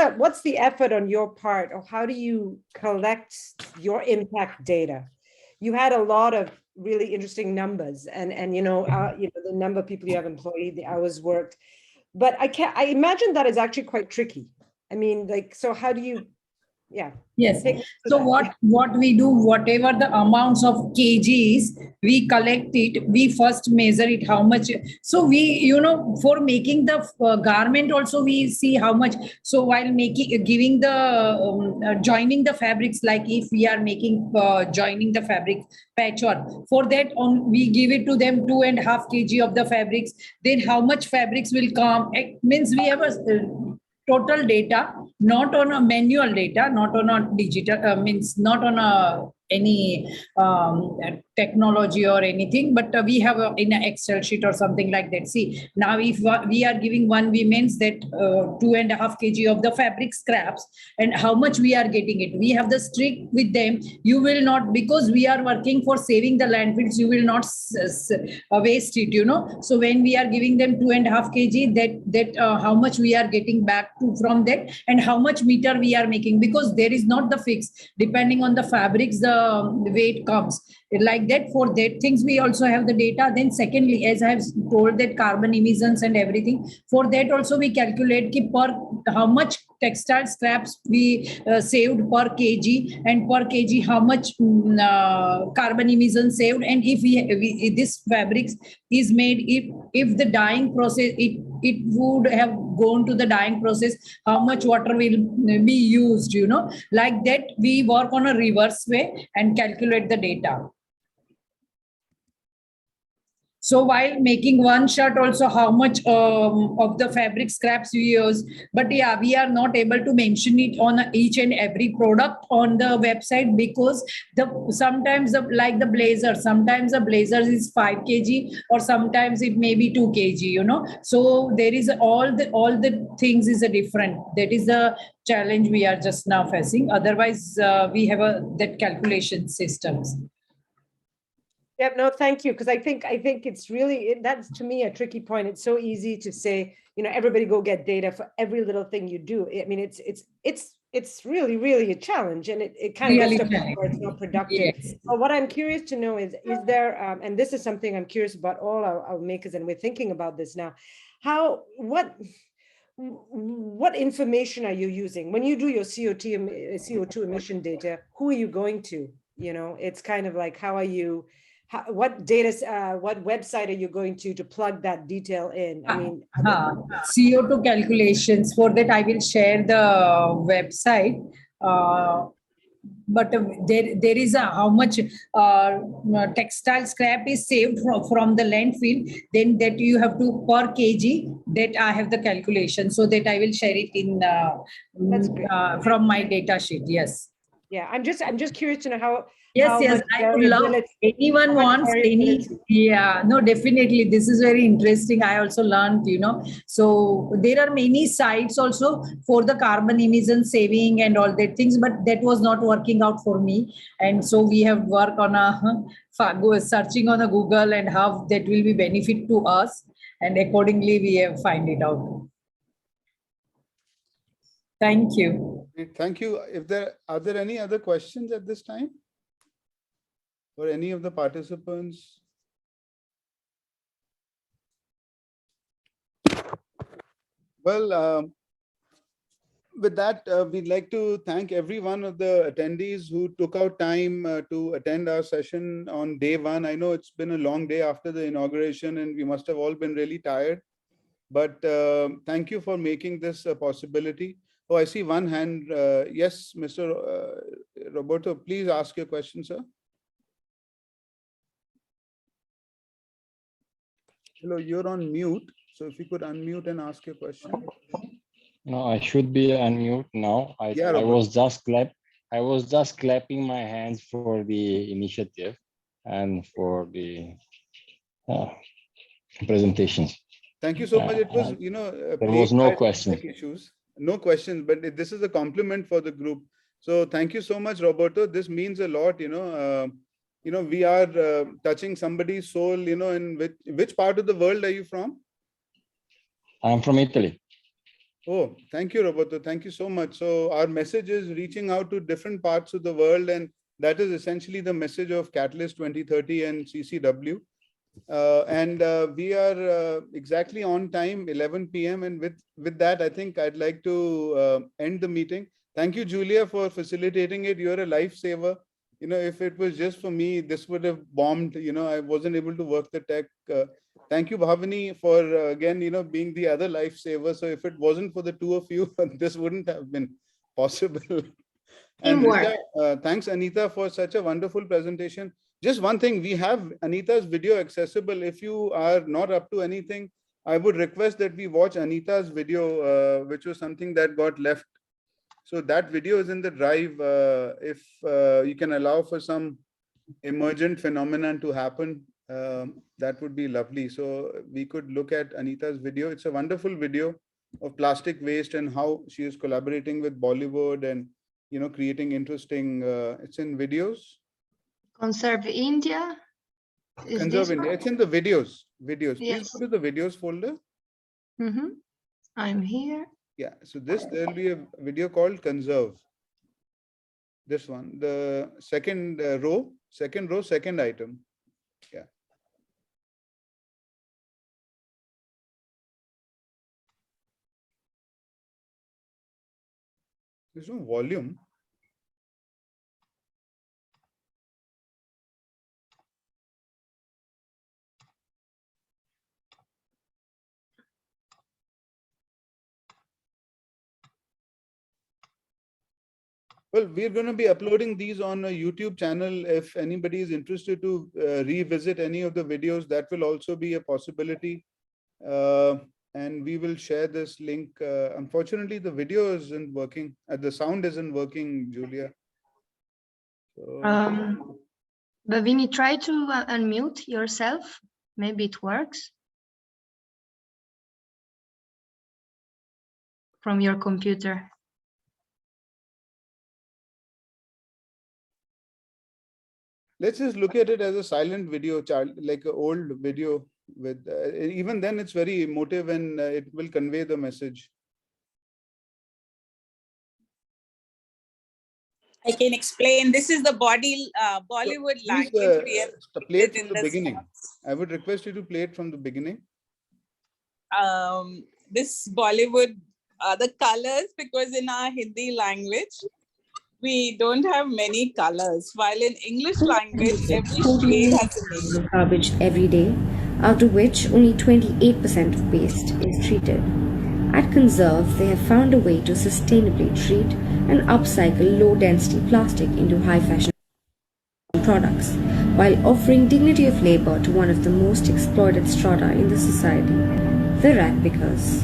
the effort on your part, or how do you collect your impact data? You had a lot of really interesting numbers, and the number of people you have employed, the hours worked, but I imagine that is actually quite tricky. I mean, like, so how do you? Yeah. Yes. So what we do, whatever the amounts of kgs we collect it, we first measure it, how much. So we, for making the garment also, we see how much. So while giving the joining the fabrics, like if we are making joining the fabric patchwork, for that we give it to them 2.5 kg of the fabrics. Then how much fabrics will come? It means we have a total data, not on a manual data, not on a digital, means not on a any technology or anything, but we have in an Excel sheet or something like that. See, now if we are giving one women's that 2.5 kg of the fabric scraps, and how much we are getting it. We have the strict with them. You will not, because we are working for saving the landfills, you will not waste it, So when we are giving them 2.5 kg, that how much we are getting back from that, and how much meter we are making, because there is not the fix, depending on the fabrics, the weight comes. like that. For that things we also have the data. Then secondly, as I have told, that carbon emissions and everything, for that also we calculate per how much textile scraps we saved per kg, and per kg how much carbon emissions saved. And if we this fabrics is made, if the dyeing process, it would have gone to the dyeing process, how much water will be used, like that we work on a reverse way and calculate the data. So while making one shirt also, how much of the fabric scraps we use. But yeah, we are not able to mention it on each and every product on the website, because sometimes like the blazer, sometimes the blazer is 5 kg or sometimes it may be 2 kg, So there is all the things is a different. That is the challenge we are just now facing. Otherwise, we have that calculation systems. Yeah, no, thank you. Because I think it's really, that's to me a tricky point. It's so easy to say, everybody go get data for every little thing you do. I mean, it's really a challenge, and it kind of gets to a point where it's not productive. Yes. But what I'm curious to know is there, and this is something I'm curious about all our makers, and we're thinking about this now, what information are you using when you do your CO2 emission data? Who are you going to? It's kind of like, what data, what website are you going to plug that detail in? I mean, CO2 calculations. For that, I will share the website. But there is how much textile scrap is saved from the landfill. Then that you have to per kg. That I have the calculation, so that I will share it in from my data sheet. Yes. Yeah, I'm just curious to know how. Yes, I would love anyone wants any. Yeah, no, definitely. This is very interesting. I also learned, So there are many sites also for the carbon emission saving and all that things, but that was not working out for me. And so we have worked on searching on a Google and how that will be benefit to us. And accordingly, we have find it out. Thank you. Thank you. Are there any other questions at this time? For any of the participants? Well, with that, we'd like to thank every one of the attendees who took out time to attend our session on day one. I know it's been a long day after the inauguration and we must have all been really tired, but thank you for making this a possibility. Oh, I see one hand. Yes, Mr. Roberto, please ask your question, sir. Hello, you're on mute. So if you could unmute and ask your question. No, I should be unmute now. I was just clapping my hands for the initiative and for the presentations. Thank you so much. It was, there was no question. No questions, but this is a compliment for the group. So thank you so much, Roberto. This means a lot, we are touching somebody's soul, in which part of the world are you from? I'm from Italy. Oh, thank you, Roberto. Thank you so much. So our message is reaching out to different parts of the world, and that is essentially the message of Catalyst 2030 and CCW. We are exactly on time, 11 p.m. And with that, I think I'd like to end the meeting. Thank you, Julia, for facilitating it. You're a lifesaver. If it was just for me, this would have bombed. I wasn't able to work the tech. Thank you, Bhavani, for again, being the other lifesaver. So if it wasn't for the two of you, this wouldn't have been possible. And Rita, thanks, Anita, for such a wonderful presentation. Just one thing, we have Anita's video accessible. If you are not up to anything, I would request that we watch Anita's video, which was something that got left. So that video is in the drive. If you can allow for some emergent phenomenon to happen, that would be lovely. So we could look at Anita's video. It's a wonderful video of plastic waste and how she is collaborating with Bollywood and, creating interesting, it's in videos. Conserve India. Conserve India. It's in the videos. Yes. Please go to the videos folder. I'm here. Yeah. So there'll be a video called Conserve. This one, the second row. Second row, second item. Yeah. There's no volume. Well, we're going to be uploading these on a YouTube channel. If anybody is interested to revisit any of the videos, that will also be a possibility. And we will share this link. Unfortunately, the video isn't working. The sound isn't working, Julia. So, Bhavini, try to unmute yourself. Maybe it works from your computer. let's just look at it as a silent video, like an old video. With even then, it's very emotive and it will convey the message. I can explain. This is the Bollywood language. We have play it from the beginning. I would request you to play it from the beginning. This Bollywood, the colors, because in our Hindi language, we don't have many colors, while in English language, every shade has a name. Of garbage every day, out of which only 28% of waste is treated. At Conserve, they have found a way to sustainably treat and upcycle low-density plastic into high-fashion products, while offering dignity of labor to one of the most exploited strata in the society, the rag pickers.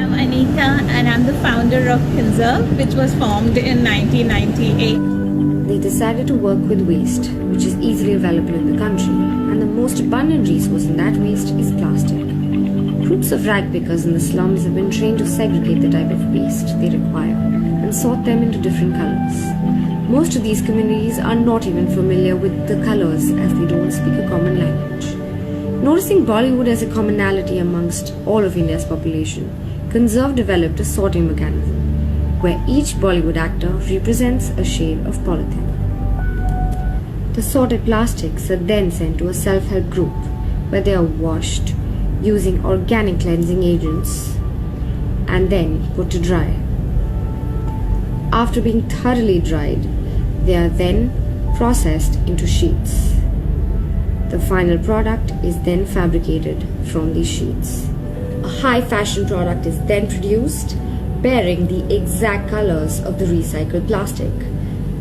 I'm Anita and I'm the founder of Conserve, which was formed in 1998. They decided to work with waste, which is easily available in the country, and the most abundant resource in that waste is plastic. Groups of rag pickers in the slums have been trained to segregate the type of waste they require and sort them into different colors. Most of these communities are not even familiar with the colors as they don't speak a common language. Noticing Bollywood as a commonality amongst all of India's population, Conserve developed a sorting mechanism where each Bollywood actor represents a shade of polythene. The sorted plastics are then sent to a self-help group where they are washed using organic cleansing agents and then put to dry. After being thoroughly dried, they are then processed into sheets. The final product is then fabricated from these sheets. A high fashion product is then produced, bearing the exact colors of the recycled plastic.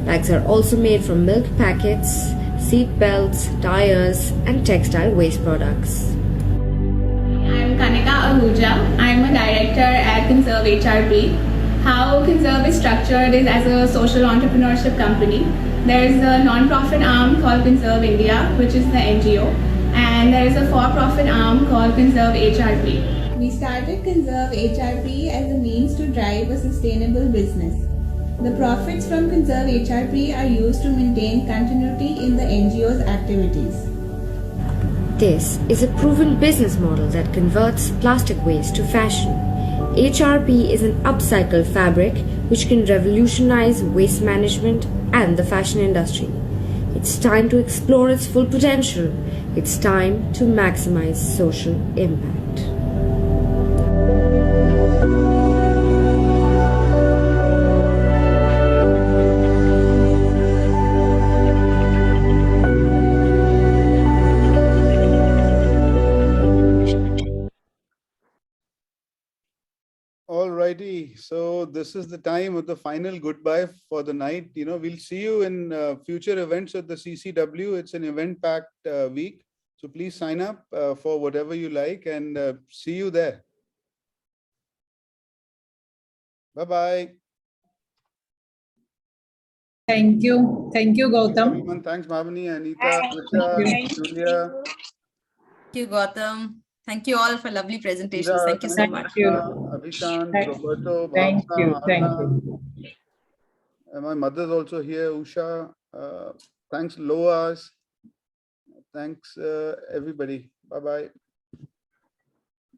Bags are also made from milk packets, seat belts, tires, and textile waste products. I'm Kanika Ahuja. I'm a director at Conserve HRP. How Conserve is structured is as a social entrepreneurship company. There is a non-profit arm called Conserve India, which is the NGO, and there is a for-profit arm called Conserve HRP. We started Conserve HRP as a means to drive a sustainable business. The profits from Conserve HRP are used to maintain continuity in the NGO's activities. This is a proven business model that converts plastic waste to fashion. HRP is an upcycled fabric which can revolutionize waste management and the fashion industry. It's time to explore its full potential. It's time to maximize social impact. Alrighty, so this is the time of the final goodbye for the night. We'll see you in future events at the CCW. It's an event-packed week, so please sign up for whatever you like, and see you there. Bye-bye. Thank you, Gautam. Everyone, thanks, Bhavani, Anita, Richa, Julia. Thank you, Gautam. Thank you all for lovely presentations. Thank you so much. Abhishant, Roberto, Thank you. My mother's also here, Usha. Thanks, Loas. Thanks, everybody. Bye-bye.